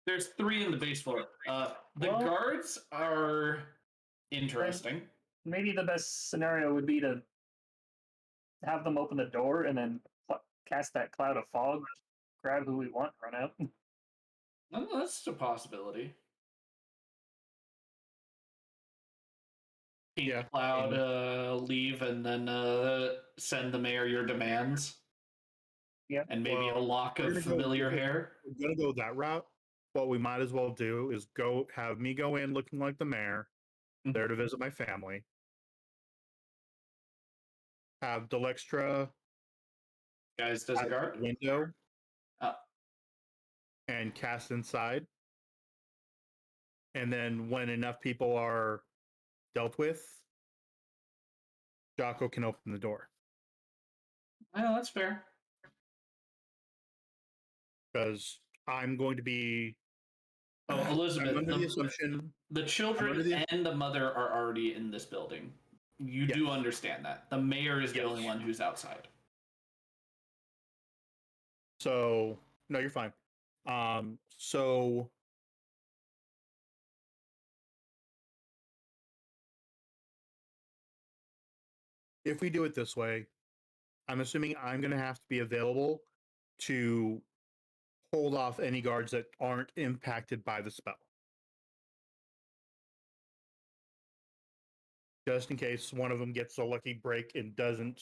There's 3 in the base floor. The Well- guards are interesting. Maybe the best scenario would be to have them open the door and then cast that cloud of fog, grab who we want, run out. Oh, that's a possibility. Pink Yeah, Cloud leave and then send the mayor your demands. Yeah. And maybe a Well, lock we're of gonna go- familiar we're gonna- hair. We're gonna go that route. What we might as well do is have me go in looking like the mayor, Mhm. there to visit my family. Have Delextra Guys, does a at guard? the window Oh. and cast inside. And then when enough people are dealt with, Jocko can open the door. Well, that's fair. Because I'm going to be Oh, I'm Elizabeth, under the assumption the children under the- and the mother are already in this building. You do Yes. understand that. The mayor is the Yes. only one who's outside. so no, you're fine. So if we do it this way, I'm assuming I'm going to have to be available to hold off any guards that aren't impacted by the spell. Just in case one of them gets a lucky break and doesn't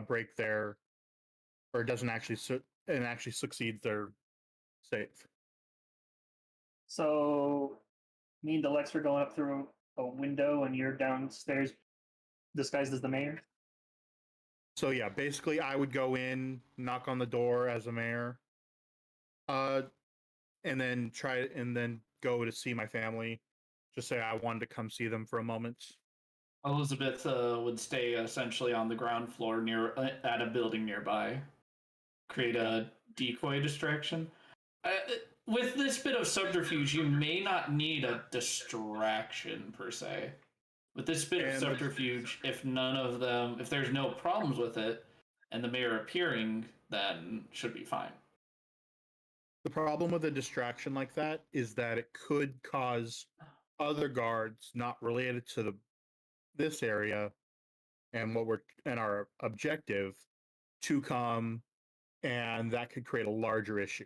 break their or doesn't actually actually succeeds their save. So, me and Delex are going up through a window, and you're downstairs disguised as the mayor. So yeah, basically I would go in, knock on the door as a mayor, and then go to see my family. Just say I wanted to come see them for a moment. Elizabeth would stay essentially on the ground floor near at a building nearby. Create a decoy distraction. With this bit of subterfuge, you may not need a distraction per se. With this bit of And- subterfuge, if there's no problems with it, and the mayor appearing, then should be fine. The problem with a distraction like that is that it could cause other guards not related to this area and our objective to come, and that could create a larger issue.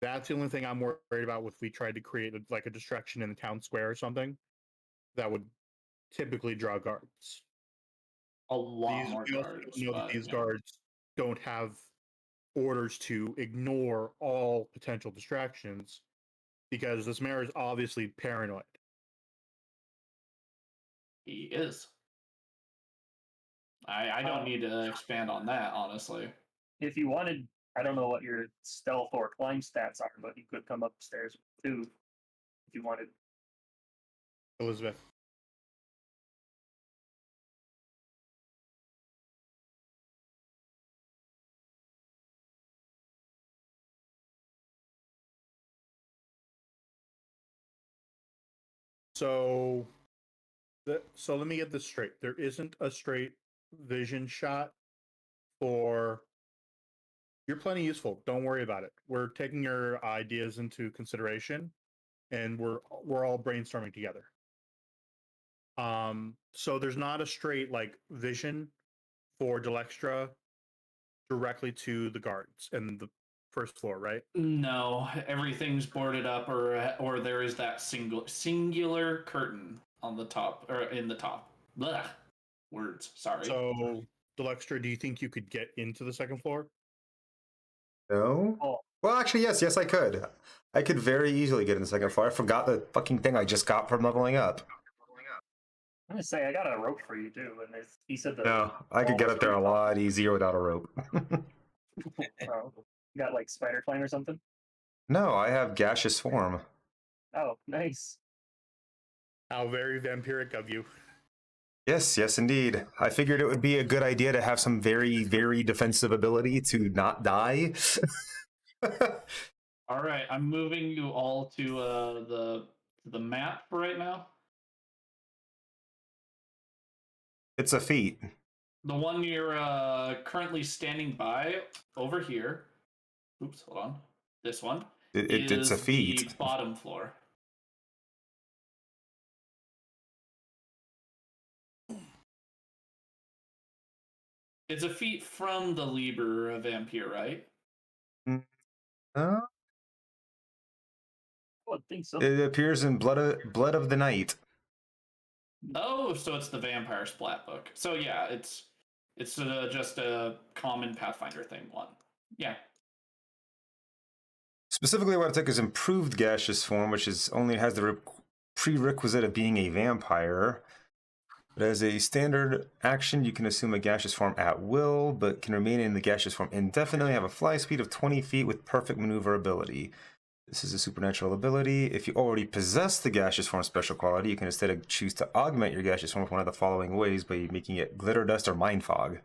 That's the only thing I'm worried about if we tried to create a distraction in the town square or something that would typically draw guards. A lot We more also guards. know that but, these yeah. guards don't have orders to ignore all potential distractions because this mayor is obviously paranoid. He is. I don't need to expand on that, honestly. if you wanted, I don't know what your stealth or climb stats are, but you could come upstairs too if you wanted. Elizabeth. So, so let me get this straight. There isn't a straight vision shot for. You're plenty useful. Don't worry about it. We're taking your ideas into consideration, and we're all brainstorming together. So there's not a straight like vision for Delextra directly to the guards and the first floor, right? No, everything's boarded up, or there is that singular curtain on the top or in the top. Blah. Words. Sorry. So, Delextra, do you think you could get into the second floor? No. Oh, Well, actually, yes, I could. I could very easily get in the second floor. I forgot the fucking thing I just got from leveling up. I'm gonna say I got a rope for you too, and he said the No, I could get up there a lot easier without a rope. Oh, you got like spider climb or something. No, I have gaseous form. Oh, nice. How very vampiric of you. Yes, indeed. I figured it would be a good idea to have some very, very defensive ability to not die. All right, I'm moving you all to the map right now. It's a feat. The one you're currently standing by over here. Oops, hold on. This one It's a is feat. the bottom floor. It's a feat from the Liber Vampire, right? Uh, Oh, I think so. it appears in Blood of the Night. Oh, so it's the Vampire Splat book. So yeah, it's just a common Pathfinder thing. One, yeah. Specifically, what I took is improved gaseous form, which is only has the prerequisite of being a vampire. But as a standard action, you can assume a gaseous form at will, but can remain in the gaseous form indefinitely, have a fly speed of 20 feet with perfect maneuverability. This is a supernatural ability. If you already possess the gaseous form special quality, you can instead choose to augment your gaseous form with one of the following ways by making it glitter dust or mind fog.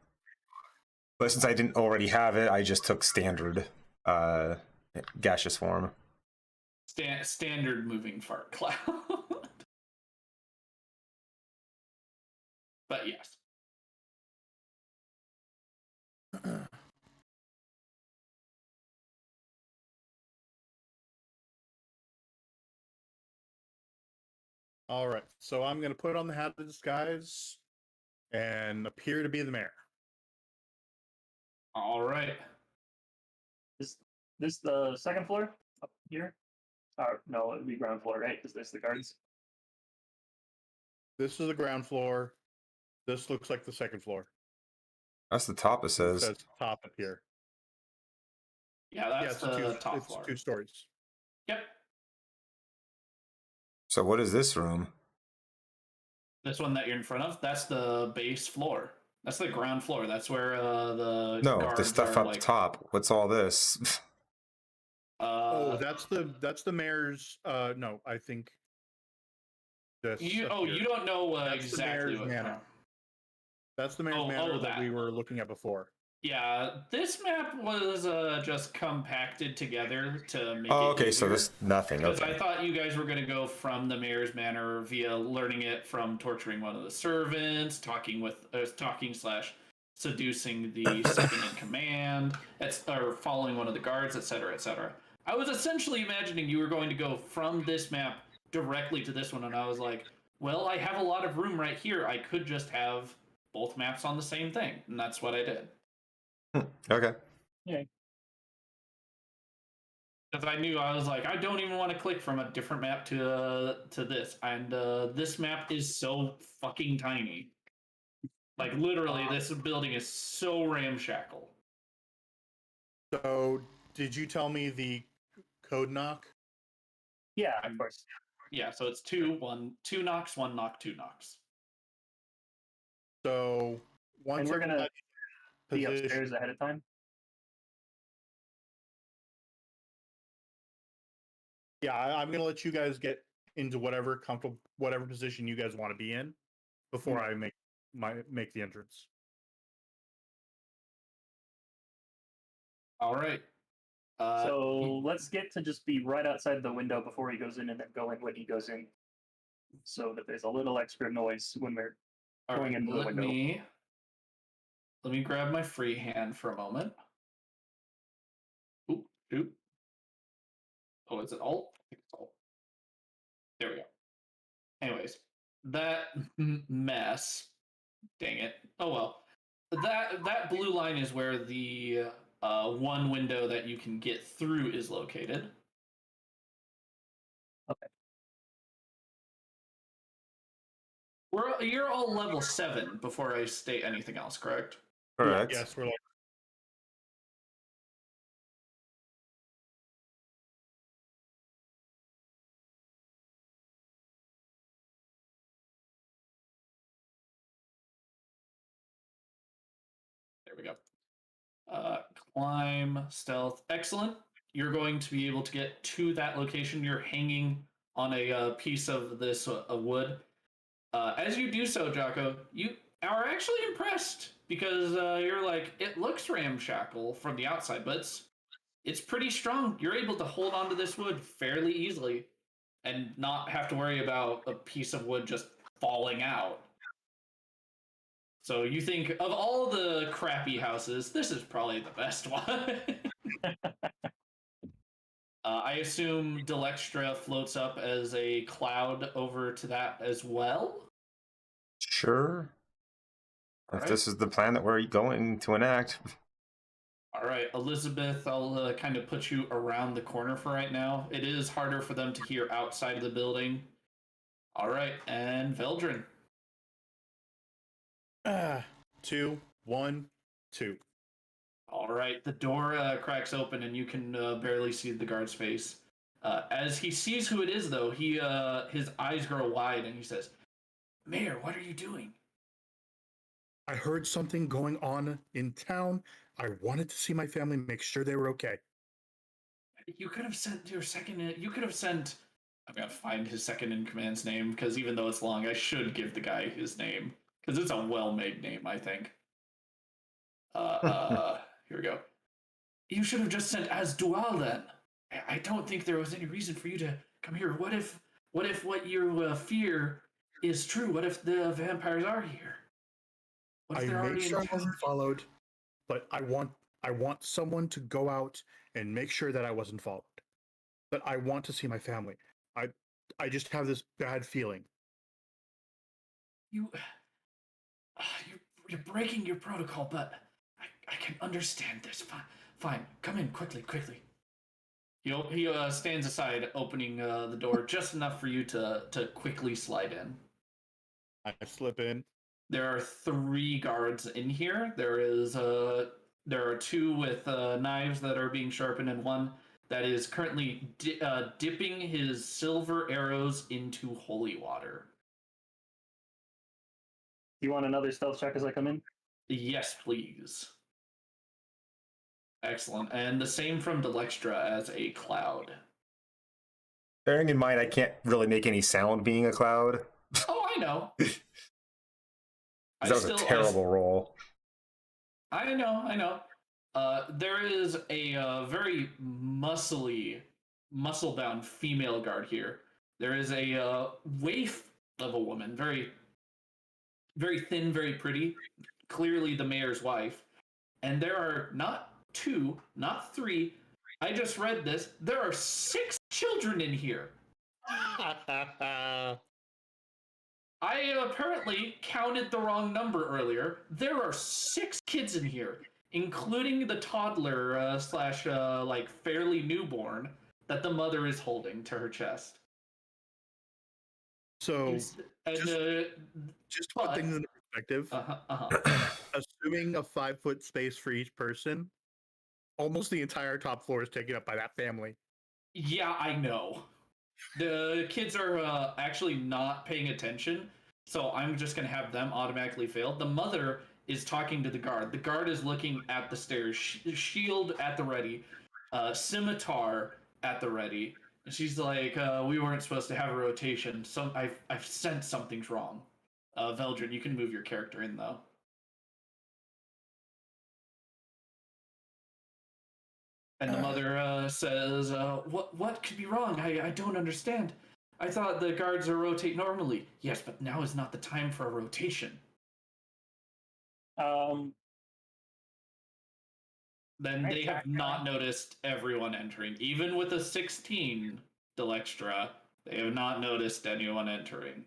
But since I didn't already have it, I just took standard gaseous form. Standard moving fart cloud. But yes. All right, so I'm going to put on the hat of disguise and appear to be the mayor. All right. This the second floor up here? No, it would be ground floor, right? Because there's the guards. This is the ground floor. This looks like the second floor. That's the top, it It says. says top up here. Yeah, that's the top it's floor. 2 stories. Yep. So what is this room? This one that you're in front of, that's the base floor. That's the ground floor. That's where the No, guards the stuff are, up top. What's all this? Oh, that's the mayor's. No, I think. This you up here. you don't know That's exactly the mayor's what. manor. That's the mayor's manor that we were looking at before. Yeah, this map was just compacted together to make Oh, it okay, so easier. there's nothing. Because Okay. I thought you guys were going to go from the mayor's manor via learning it from torturing one of the servants, talking slash seducing the second in command, or following one of the guards, etc., etc. I was essentially imagining you were going to go from this map directly to this one, and I was like, well, I have a lot of room right here. I could just have both maps on the same thing, and that's what I did. Okay. Yeah. Because I knew, I was like, I don't even want to click from a different map to this, and this map is so fucking tiny. Like literally, this building is so ramshackle. So, did you tell me the code knock? Yeah, of course. Yeah, so it's 2 knocks, 1 knock, 2 knocks. So once And we're gonna be everybody upstairs ahead of time. Yeah, I'm gonna let you guys get into whatever position you guys want to be in before I make the entrance. All right. So let's get to just be right outside the window before he goes in, and then go in when he goes in, so that there's a little extra noise when we're all going right, into the window. Let me grab my free hand for a moment. Oop, oop. Oh, is it alt? I think it's alt. There we go. Anyways, that mess. Dang it. Oh well. That blue line is where the one window that you can get through is located. Okay. You're all level 7 before I state anything else, correct? Correct. Yes, we're like. There we go. Climb, stealth, excellent. You're going to be able to get to that location. You're hanging on a piece of this wood. As you do so, Jocko, you are actually impressed because you're like, it looks ramshackle from the outside, but it's pretty strong. You're able to hold onto this wood fairly easily and not have to worry about a piece of wood just falling out. So you think of all the crappy houses, this is probably the best one. I assume Delextra floats up as a cloud over to that as well. Sure. All If right. this is the plan that we're going to enact. All right, Elizabeth, I'll kind of put you around the corner for right now. It is harder for them to hear outside of the building. All right, and Veldrin. 2, 1, 2. All right, the door cracks open and you can barely see the guard's face. As he sees who it is, though, his eyes grow wide and he says, "Mayor, what are you doing?" I heard something going on in town. I wanted to see my family, make sure they were okay. You could have sent your second. You could have sent. I'm gonna find his second in command's name because even though it's long, I should give the guy his name because it's a well-made name, I think. Here we go. You should have just sent Azdual then. I don't think there was any reason for you to come here. What if what you fear is true? What if the vampires are here? What if I they're made already sure I in town? wasn't followed, but I want someone to go out and make sure that I wasn't followed. But I want to see my family. I just have this bad feeling. You, you're breaking your protocol, but I can understand this. Fine. Come in quickly. He stands aside, opening the door just enough for you to quickly slide in. I slip in. There are 3 guards in here. There are 2 with knives that are being sharpened, and 1 that is currently dipping his silver arrows into holy water. Do you want another stealth check as I come in? Yes, please. Excellent. And the same from Delextra as a cloud. Bearing in mind, I can't really make any sound being a cloud. Oh, I know. That was a terrible roll. I know. There is a very muscle-bound female guard here. There is a waif of a woman, very, very thin, very pretty, clearly the mayor's wife. And there are not 2, not 3. I just read this. There are 6 children in here. I apparently counted the wrong number earlier. There are 6 kids in here, including the toddler slash like fairly newborn that the mother is holding to her chest. So just to put things into perspective, assuming a 5-foot space for each person, almost the entire top floor is taken up by that family. Yeah, I know. The kids are actually not paying attention, so I'm just going to have them automatically fail. The mother is talking to the guard. The guard is looking at the stairs, shield at the ready, scimitar at the ready, She's like, we weren't supposed to have a rotation. I've sensed something's wrong. Veldrin, you can move your character in though. And the mother says, what could be wrong? I don't understand. I thought the guards rotate normally. Yes, but now is not the time for a rotation. Then they have not noticed everyone entering. Even with a 16 Delextra, they have not noticed anyone entering.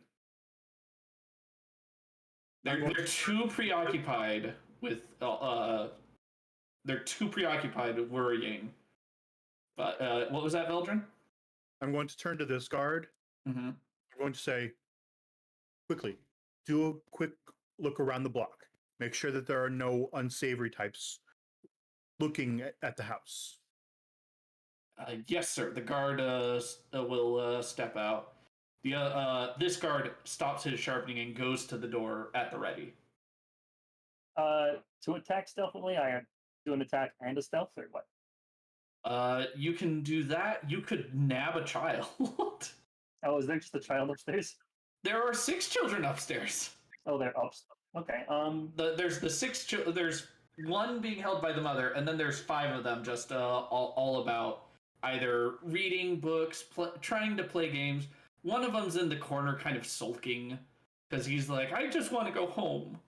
They're too preoccupied with they're too preoccupied worrying. But what was that, Veldrin? I'm going to turn to this guard. Mm-hmm. I'm going to say, quickly, do a quick look around the block. Make sure that there are no unsavory types looking at the house. Yes, sir. The guard will step out. This guard stops his sharpening and goes to the door at the ready. To attack stealthily, I do an attack and a stealth, or what? You can do that. You could nab a child. Oh, is there just a child upstairs? There are 6 children upstairs. Oh, they're up. Okay. There's the 6 children. There's one being held by the mother, and then there's 5 of them just all about either reading books, trying to play games. One of them's in the corner kind of sulking because he's like, I just want to go home.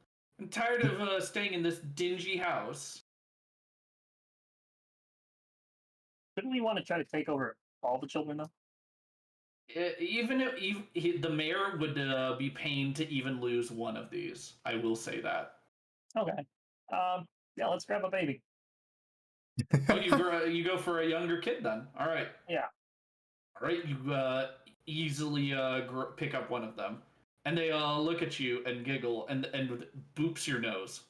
I'm tired of staying in this dingy house. Shouldn't we want to try to take over all the children, though? Even if the mayor would be pained to even lose one of these, I will say that. Okay. Yeah, let's grab a baby. Oh, you go for a younger kid then. All right. Yeah. All right. You easily pick up one of them, and they look at you and giggle and boops your nose.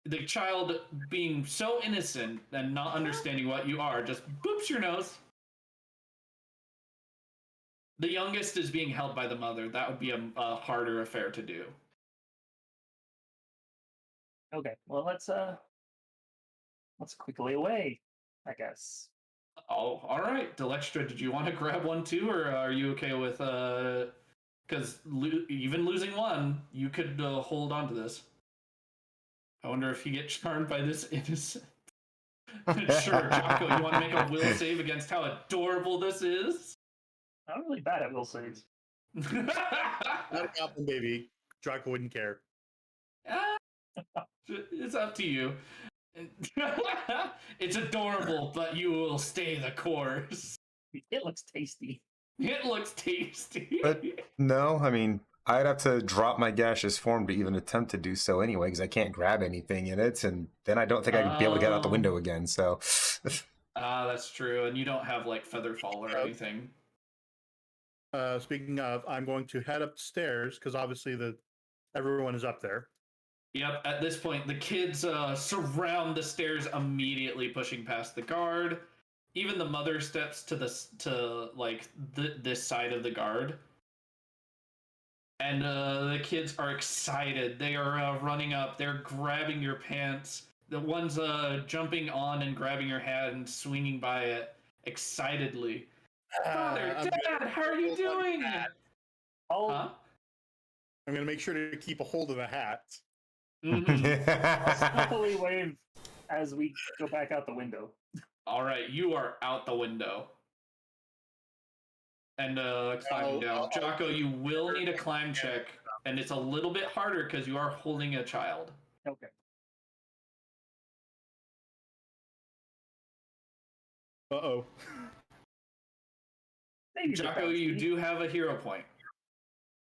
The child, being so innocent and not understanding what you are, just boops your nose. The youngest is being held by the mother. That would be a harder affair to do. Okay. Well, let's quickly away, I guess. Oh, all right. Delextra, did you want to grab one too, or are you okay with because even losing one, you could hold on to this. I wonder if you get charmed by this innocent. Sure, Jocko, you want to make a will save against how adorable this is? I'm really bad at will saves. Not a goblin baby. Draco wouldn't care. It's up to you. It's adorable, but you will stay the course. It looks tasty. It looks tasty. But no, I mean, I'd have to drop my gaseous form to even attempt to do so anyway, because I can't grab anything in it, and then I don't think I'd be able to get out the window again, so... That's true, and you don't have, like, feather fall or anything. Speaking of, I'm going to head upstairs, because obviously everyone is up there. Yep, at this point, the kids surround the stairs immediately, pushing past the guard. Even the mother steps to this side of the guard. And the kids are excited. They are running up. They're grabbing your pants. The one's jumping on and grabbing your hat and swinging by it excitedly. Father, Dad, how are you doing? Huh? I'm going to make sure to keep a hold of the hat. Mm-hmm. I'll stealthily wave as we go back out the window. All right, you are out the window. And climbing down. Jocko, you will need a climb check, and it's a little bit harder because you are holding a child. Okay. Uh-oh. Jocko, you do have a hero point.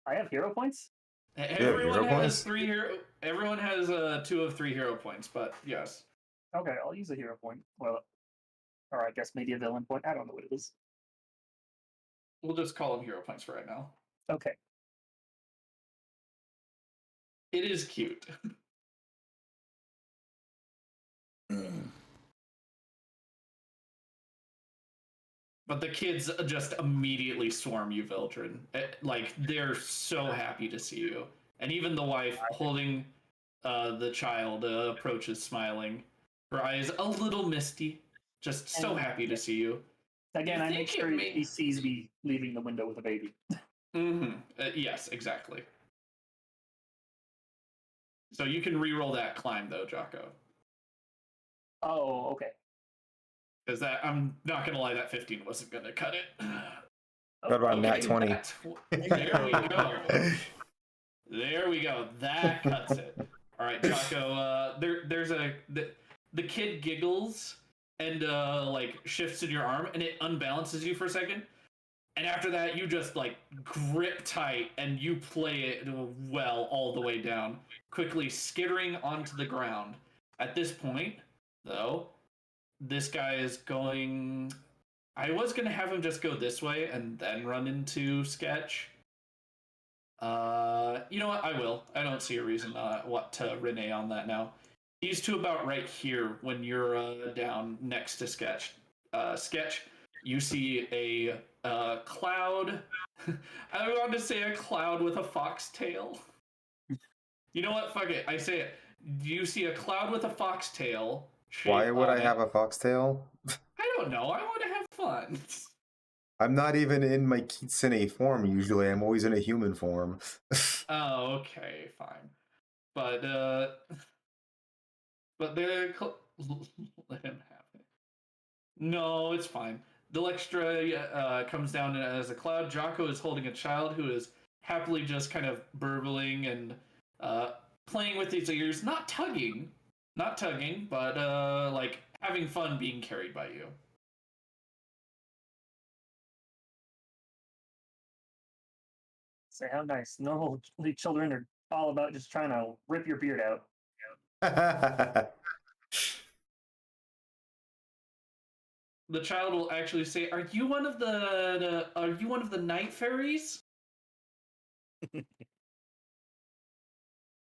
I have hero points? Everyone has 3 hero. Everyone has 2 of 3 hero points, but yes. Okay, I'll use a hero point. Well, or I guess maybe a villain point. I don't know what it is. We'll just call them hero points for right now. Okay. It is cute. But the kids just immediately swarm you, Veldrin. Like, they're so happy to see you. And even the wife, holding the child, approaches smiling. Her eyes a little misty. just so And- happy to see you. Again, You I make think sure it may- he sees me leaving the window with a baby. Yes, exactly. So you can re-roll that climb though, Jocko. Oh, okay. Because that, I'm not gonna lie, that 15 wasn't gonna cut it. What about nat Okay, 20? there we go. There we go. That cuts it. All right, Jocko. There's the kid giggles and like shifts in your arm, and it unbalances you for a second. And after that, you just like grip tight and you play it well all the way down, quickly skittering onto the ground. At this point, though, this guy is going. I was gonna have him just go this way and then run into Sketch. You know what? I will. I don't see a reason what to renege on that now. He's to about right here when you're down next to Sketch. Sketch, you see a cloud. I want to say a cloud with a foxtail. You know what? Fuck it. I say it. Do you see a cloud with a foxtail? Why would I have a foxtail? I don't know. I want to have fun. I'm not even in my kitsune form usually. I'm always in a human form. Oh, okay, fine. But they're let him have it. No, it's fine. Dilextra comes down as a cloud. Jocko is holding a child who is happily just kind of burbling and playing with his ears, not tugging, but like having fun being carried by you. Say how nice. Normal children are all about just trying to rip your beard out. The child will actually say, "Are you one of the night fairies?"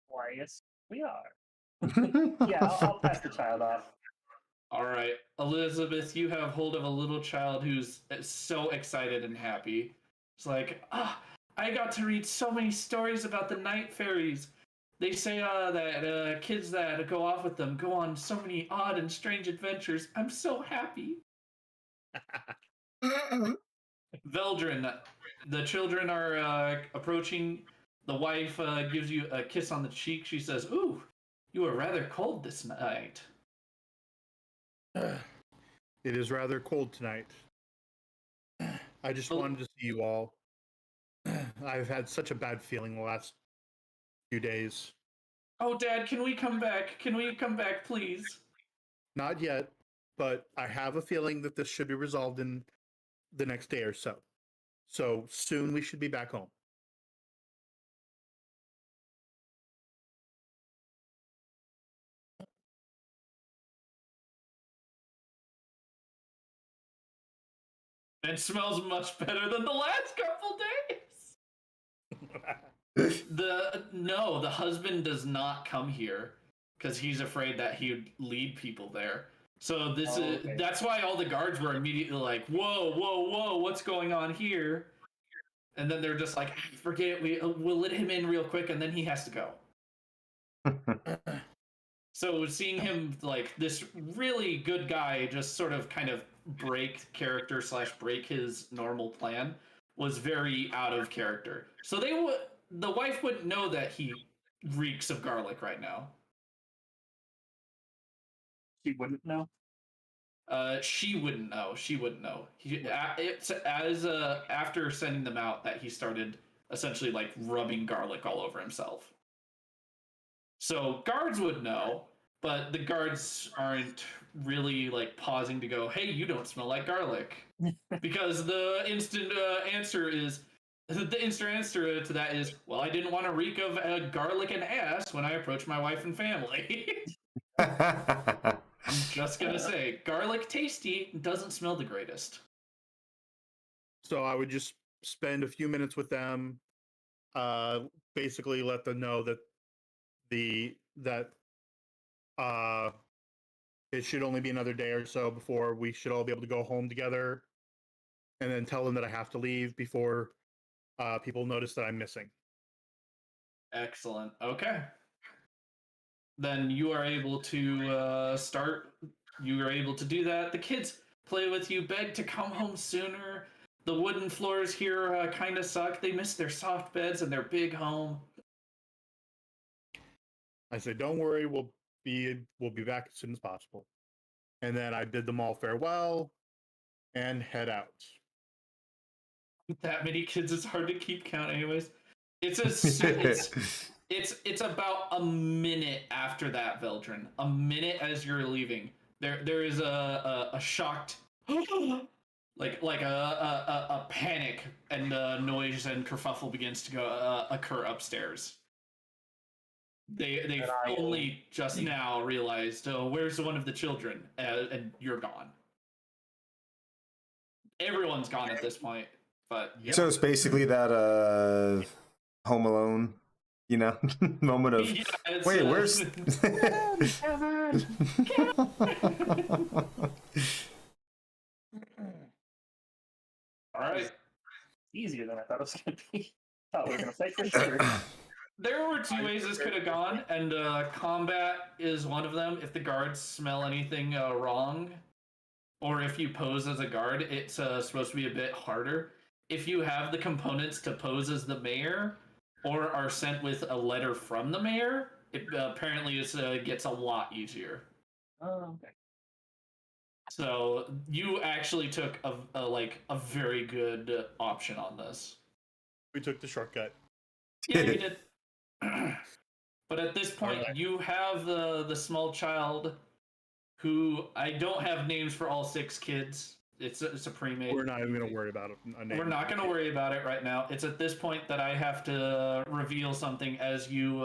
Why, yes, we are. Yeah, I'll pass the child off. All right, Elizabeth, you have hold of a little child who's so excited and happy. It's like, I got to read so many stories about the night fairies. They say that kids that go off with them go on so many odd and strange adventures. I'm so happy. Veldrin, the children are approaching. The wife gives you a kiss on the cheek. She says, "Ooh, you are rather cold this night." It is rather cold tonight. I just wanted to see you all. I've had such a bad feeling the last few days. Oh, Dad, can we come back? Can we come back, please? Not yet, but I have a feeling that this should be resolved in the next day or so. So soon we should be back home. It smells much better than the last couple days. The husband does not come here because he's afraid that he would lead people there. So that's why all the guards were immediately like, "Whoa, whoa, whoa! What's going on here?" And then they're just like, "Forget it. We'll let him in real quick, and then he has to go." So seeing him like this really good guy just sort of kind of break character / break his normal plan was very out of character. So the wife wouldn't know that he reeks of garlic right now. She wouldn't know. She wouldn't know. She wouldn't know. It's after sending them out that he started essentially like rubbing garlic all over himself. So guards would know, but the guards aren't really like pausing to go, "Hey, you don't smell like garlic," because the instant answer to that is, "Well, I didn't want to reek of garlic and ass when I approached my wife and family." I'm just gonna say, garlic tasty, doesn't smell the greatest. So I would just spend a few minutes with them, basically let them know that it should only be another day or so before we should all be able to go home together, and then tell them that I have to leave before people notice that I'm missing. Excellent. Okay. Then you are able to start You were able to do that. The kids play with you, beg to come home sooner. The wooden floors here kind of suck. They miss their soft beds and their big home. I said, "Don't worry, we'll be back as soon as possible." And then I did them all farewell and head out. That many kids, it's hard to keep count. Anyways, it's about a minute after that, Veldrin. A minute as you're leaving. There is a shocked like a panic and noise and kerfuffle begins to go occur upstairs. They've only just now realized, oh, where's one of the children? And you're gone. Everyone's gone at this point, but So it's basically that Home Alone, moment of wait, where's all right. Easier than I thought it was going to be. Thought we were going to fight for sure. There were two ways this could have gone, and combat is one of them. If the guards smell anything wrong, or if you pose as a guard, it's supposed to be a bit harder. If you have the components to pose as the mayor, or are sent with a letter from the mayor, it apparently gets a lot easier. Oh, okay. So you actually took a very good option on this. We took the shortcut. Yeah, you did. But at this point, you have the small child who I don't have names for all 6 kids. It's a pre-made. We're not even going to worry about it. We're not going to worry about it right now. It's at this point that I have to reveal something as you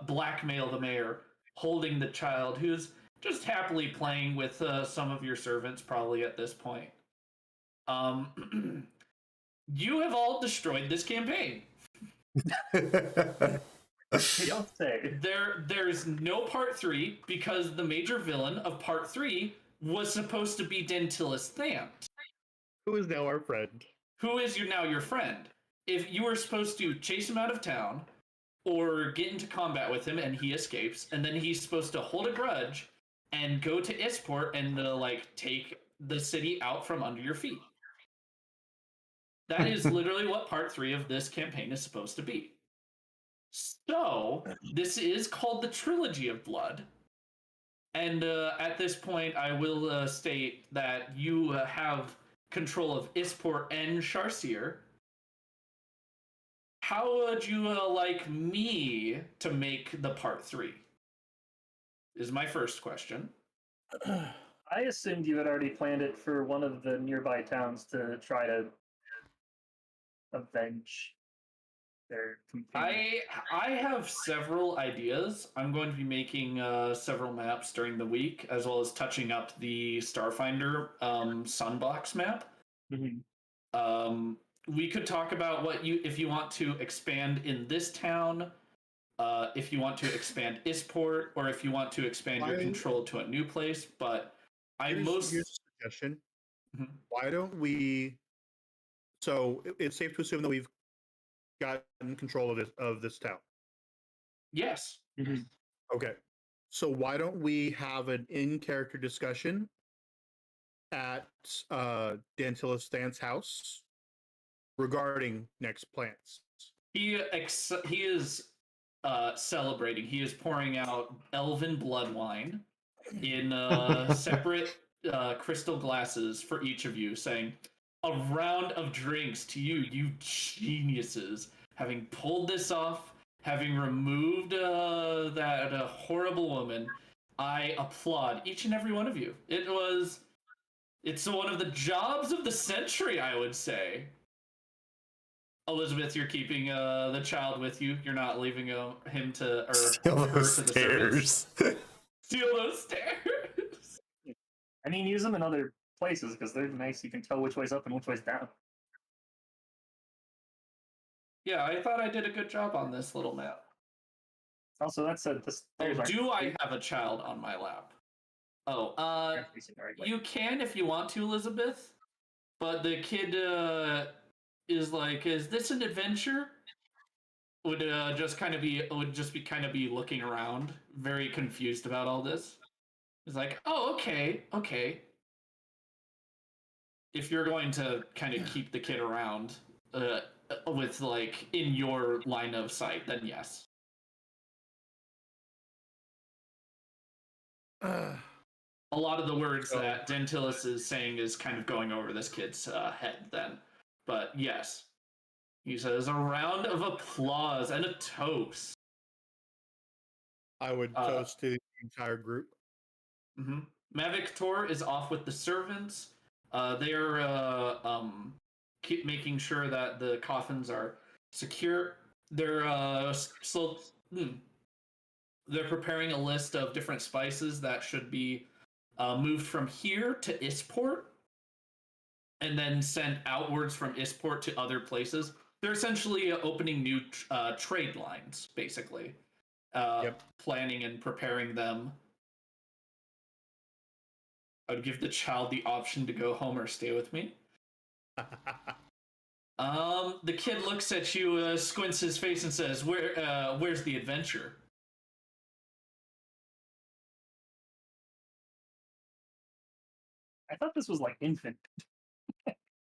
blackmail the mayor, holding the child who's just happily playing with some of your servants probably at this point. You have all destroyed this campaign. You don't say. There's no part 3 because the major villain of part 3 was supposed to be Dentilus Thant, who is now our friend. Who is now your friend. If you were supposed to chase him out of town or get into combat with him and he escapes, and then he's supposed to hold a grudge and go to Isport and take the city out from under your feet. That is literally what part 3 of this campaign is supposed to be. So, this is called the Trilogy of Blood. And at this point, I will state that you have control of Isport and Sharcir. How would you like me to make the part 3? Is my first question. I assumed you had already planned it for one of the nearby towns to try to avenge their companion. I have several ideas. I'm going to be making several maps during the week, as well as touching up the Starfinder Sunbox map. Mm-hmm. We could talk about if you want to expand in this town, if you want to expand Isport, or if you want to expand your control to a new place. But here's a suggestion. Mm-hmm. Why don't we? So it's safe to assume that we've gotten control of this town. Yes. Mm-hmm. Okay. So why don't we have an in-character discussion at Dantilus Thant's house regarding next plans? He is celebrating. He is pouring out elven blood wine in separate crystal glasses for each of you, saying, "A round of drinks to you, you geniuses, having pulled this off, having removed that horrible woman. I applaud each and every one of you. It's one of the jobs of the century, I would say." Elizabeth, you're keeping the child with you. You're not leaving him to or steal her those to the stairs. Steal those stairs. I mean, use them in other places because they're nice. You can tell which way's up and which way's down. Yeah, I thought I did a good job on this little map. Also, that said, the stairs aren't do I have a child on my lap? Oh, you can if you want to, Elizabeth. But the kid is like, "Is this an adventure?" Would just be looking around, very confused about all this. He's like, oh, okay. If you're going to kind of keep the kid around with like in your line of sight, then yes. Uh, A lot of the words So- that Dentilis is saying is kind of going over this kid's head then. But yes, he says a round of applause and a toast. I would toast to the entire group. Mm-hmm. Mavic Tor is off with the servants. They're keep making sure that the coffins are secure. They're they're preparing a list of different spices that should be moved from here to Isport and then sent outwards from Isport to other places. They're essentially opening new trade lines, basically. Planning and preparing them. I would give the child the option to go home or stay with me. The kid looks at you, squints his face, and says, "Where's the adventure?" I thought this was like infant.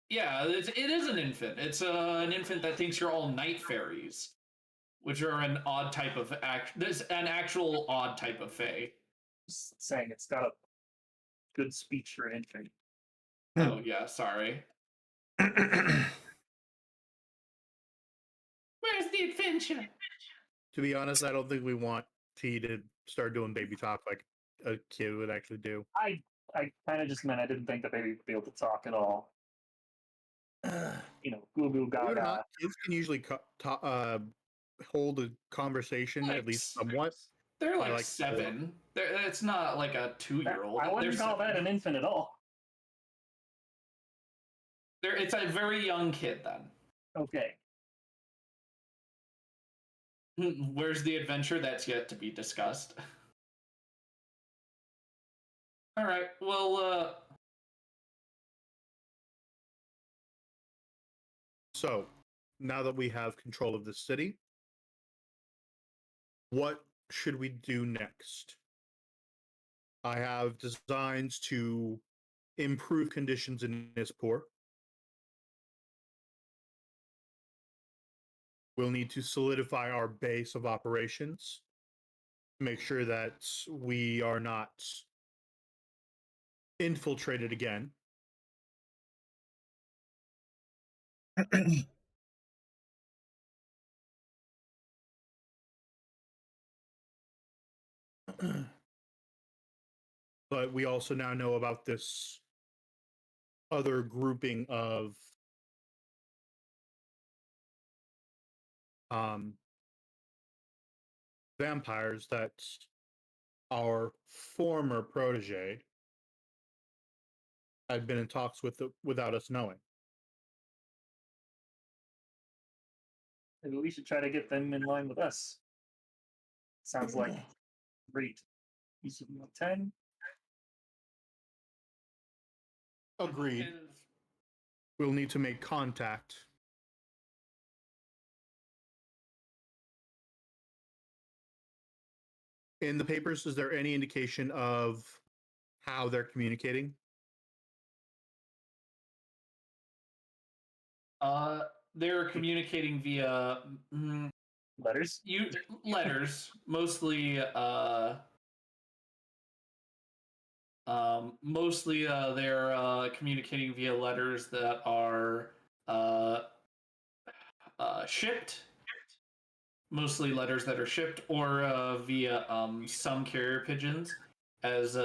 Yeah, it is an infant. It's an infant that thinks you're all night fairies, which are an odd type of There's an actual odd type of fae. Just saying it's got a good speech for an infant. Oh yeah, sorry. Where's the adventure? To be honest, I don't think we want T to start doing baby talk like a kid would actually do. I kind of just meant I didn't think the baby would be able to talk at all. You know, goo goo Believe it or gaga. not, kids can usually hold a conversation Like, at least somewhat. They're by, like 7. It's not like a 2-year-old. I wouldn't call that an infant at all. It's a very young kid then. Okay. Where's the adventure? That's yet to be discussed. All right. Well, So, now that we have control of the city, what should we do next? I have designs to improve conditions in Nispor. We'll need to solidify our base of operations, make sure that we are not infiltrated again. But we also now know about this other grouping of vampires that our former protege had been in talks with without us knowing. Maybe we should try to get them in line with us. Sounds like great. Use of 10. Agreed. We'll need to make contact. In the papers, is there any indication of how they're communicating? They're communicating via Letters. letters, mostly. They're communicating via letters that are shipped. Mostly letters that are shipped, or via some carrier pigeons, as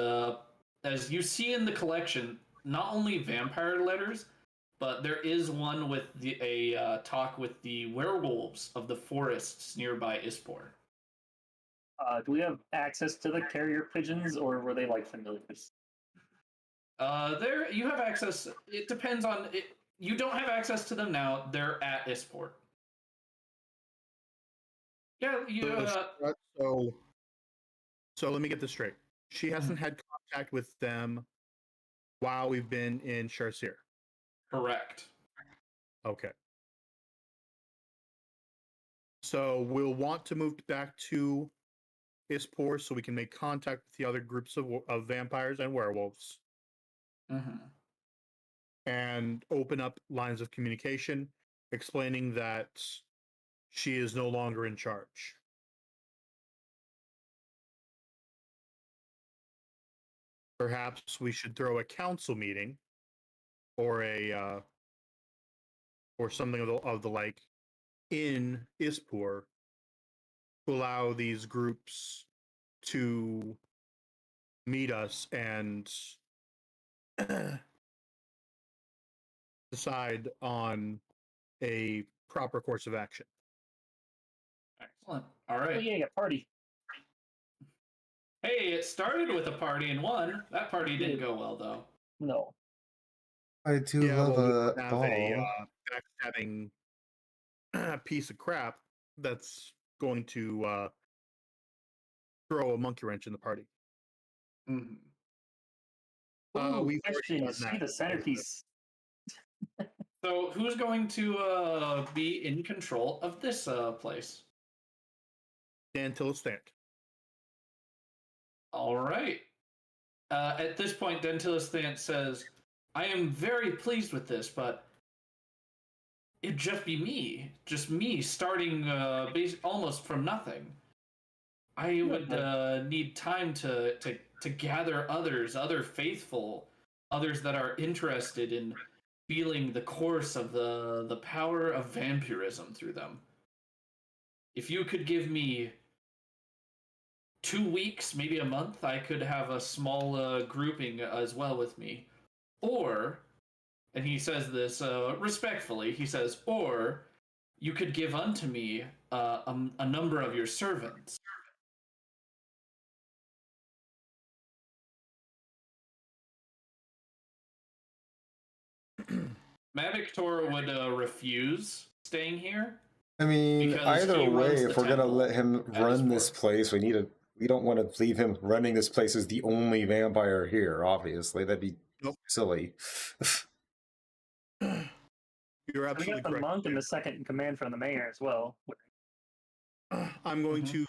you see in the collection. Not only vampire letters, but there is one with a talk with the werewolves of the forests nearby Ispor. Do we have access to the carrier pigeons, or were they like familiars? There you have access. It depends on it. You don't have access to them now. They're at Isport. Yeah, So let me get this straight. She hasn't had contact with them while we've been in Sharcir. correct. Okay. So we'll want to move back to Ispor so we can make contact with the other groups of vampires and werewolves Mm-hmm. and open up lines of communication, explaining that she is no longer in charge. Perhaps we should throw a council meeting or a or something of the like in Ispor to allow these groups to meet us and decide on a proper course of action. Excellent. All Oh right. yeah, party. Hey, it started with a party and one. That party didn't Yeah. go well, though. No. I do Yeah, love well, we a don't have ball. a backstabbing piece of crap that's going to throw a monkey wrench in the party. Mm-hmm. Ooh, We've already Christian, done is she that. the centerpiece? So, who's going to be in control of this place? Until it's stand. All right. At this point, Dentilisthan says, I am very pleased with this, but it'd just be me. Just me starting almost from nothing. I would need time to gather others, other faithful, others that are interested in feeling the course of the power of vampirism through them. If you could give me 2 weeks, maybe a month, I could have a small grouping as well with me. Or, and he says this respectfully, he says, or you could give unto me a number of your servants. Mavictor would refuse staying here. I mean, Because either he way, runs the if we're gonna temple let him at run Ispor. this place, we don't want to leave him running this place as the only vampire here, obviously. That'd be Nope. silly. You're We absolutely got the correct. monk and the second in command from the mayor as well. I'm going Mhm.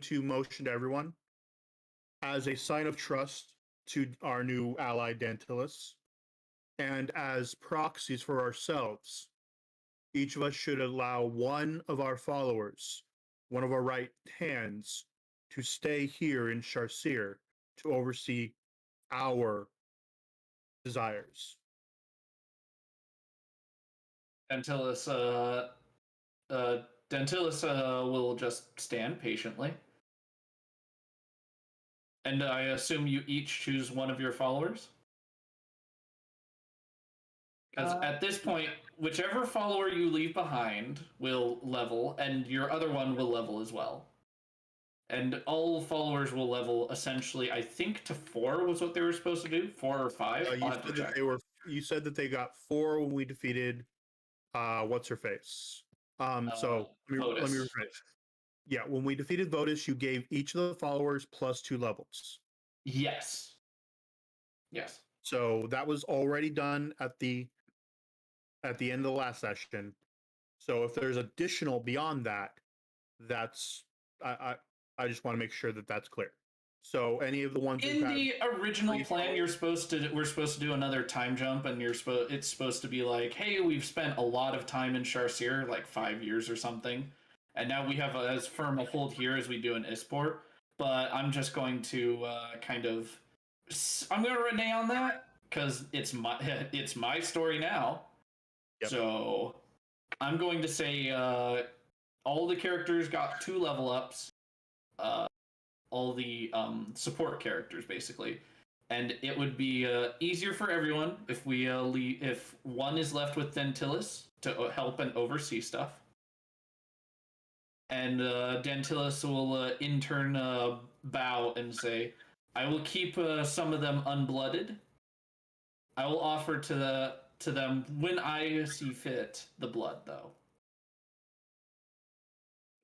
to motion to everyone as a sign of trust to our new ally Dantilis, and as proxies for ourselves. Each of us should allow one of our followers, one of our right hands, to stay here in Sharcir to oversee our desires. Dentilus, Dentilus will just stand patiently. And I assume you each choose one of your followers? Because at this point, whichever follower you leave behind will level, and your other one will level as well. And all followers will level essentially, I think, to 4 was what they were supposed to do. 4 or 5. I'll have to check. You said that they got 4 when we defeated what's her face. So let me Votus. rephrase. Yeah, when we defeated Votus, you gave each of the followers plus 2 levels. Yes. Yes. So that was already done at the end of the last session. So if there's additional beyond that, that's I just want to make sure that that's clear. So any of the ones In the original plan, we're supposed to do another time jump, and it's supposed to be like, hey, we've spent a lot of time in Sharcir, like 5 years or something, and now we have as firm a hold here as we do in Ispor. But I'm just going to I'm going to renege on that because it's my story now. Yep. So I'm going to say all the characters got 2 level ups. All the support characters basically, and it would be easier for everyone if we if one is left with Dentilus to help and oversee stuff, and Dentilus will in turn bow and say, "I will keep some of them unblooded. I will offer to them when I see fit the blood, though."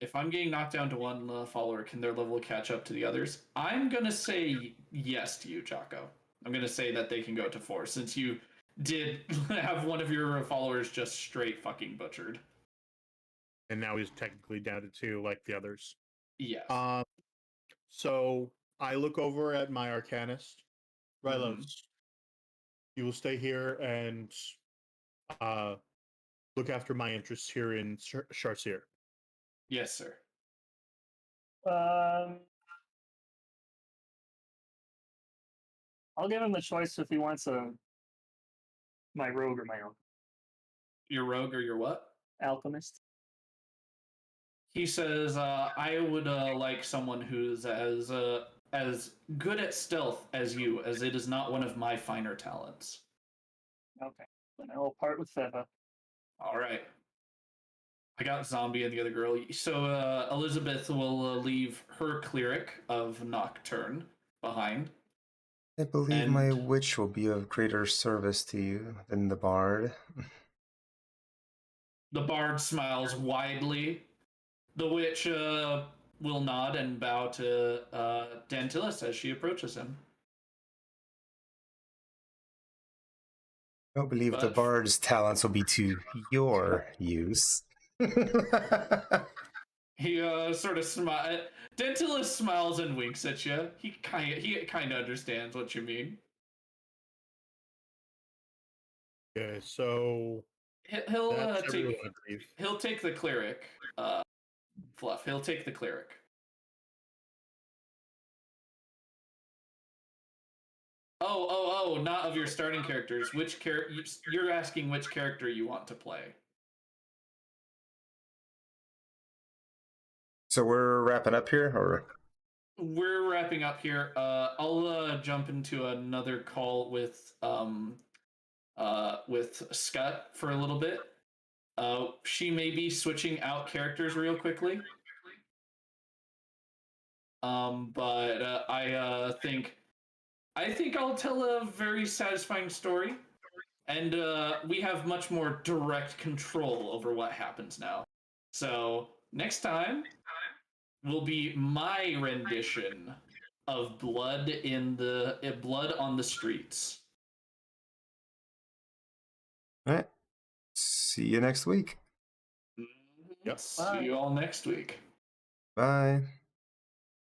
If I'm getting knocked down to 1 follower, can their level catch up to the others? I'm going to say yes to you, Chaco. I'm going to say that they can go to 4, since you did have one of your followers just straight fucking butchered. And now he's technically down to 2 like the others. Yes. So I look over at my Arcanist. Rylos, you will stay here and look after my interests here in Chartier. Yes, sir. I'll give him the choice if he wants my rogue or my Your rogue or your what? alchemist. He says, "I would like someone who's as good at stealth as you, as it is not one of my finer talents." Okay, then I will part with Feva. All right. I got Zombie and the other girl. So Elizabeth will leave her cleric of Nocturne behind. I believe And- my witch will be of greater service to you than the bard. The bard smiles widely. The witch will nod and bow to Dantilis as she approaches him. I don't believe the But- bard's talents will be to your use. He sort of smiles. Dantilis smiles and winks at you. He kind of understands what you mean. Okay, so He'll that's take everyone, I believe. he'll take the cleric. Fluff. He'll take the cleric. Oh! Not of your starting characters. Which you're asking which character you want to play? So we're wrapping up here, or We're wrapping up here. I'll jump into another call with Scott for a little bit. She may be switching out characters real quickly. But I think I'll tell a very satisfying story, and we have much more direct control over what happens now. So next time will be my rendition of blood on the streets. all right. See you next week. Yep. See you all next week. Bye.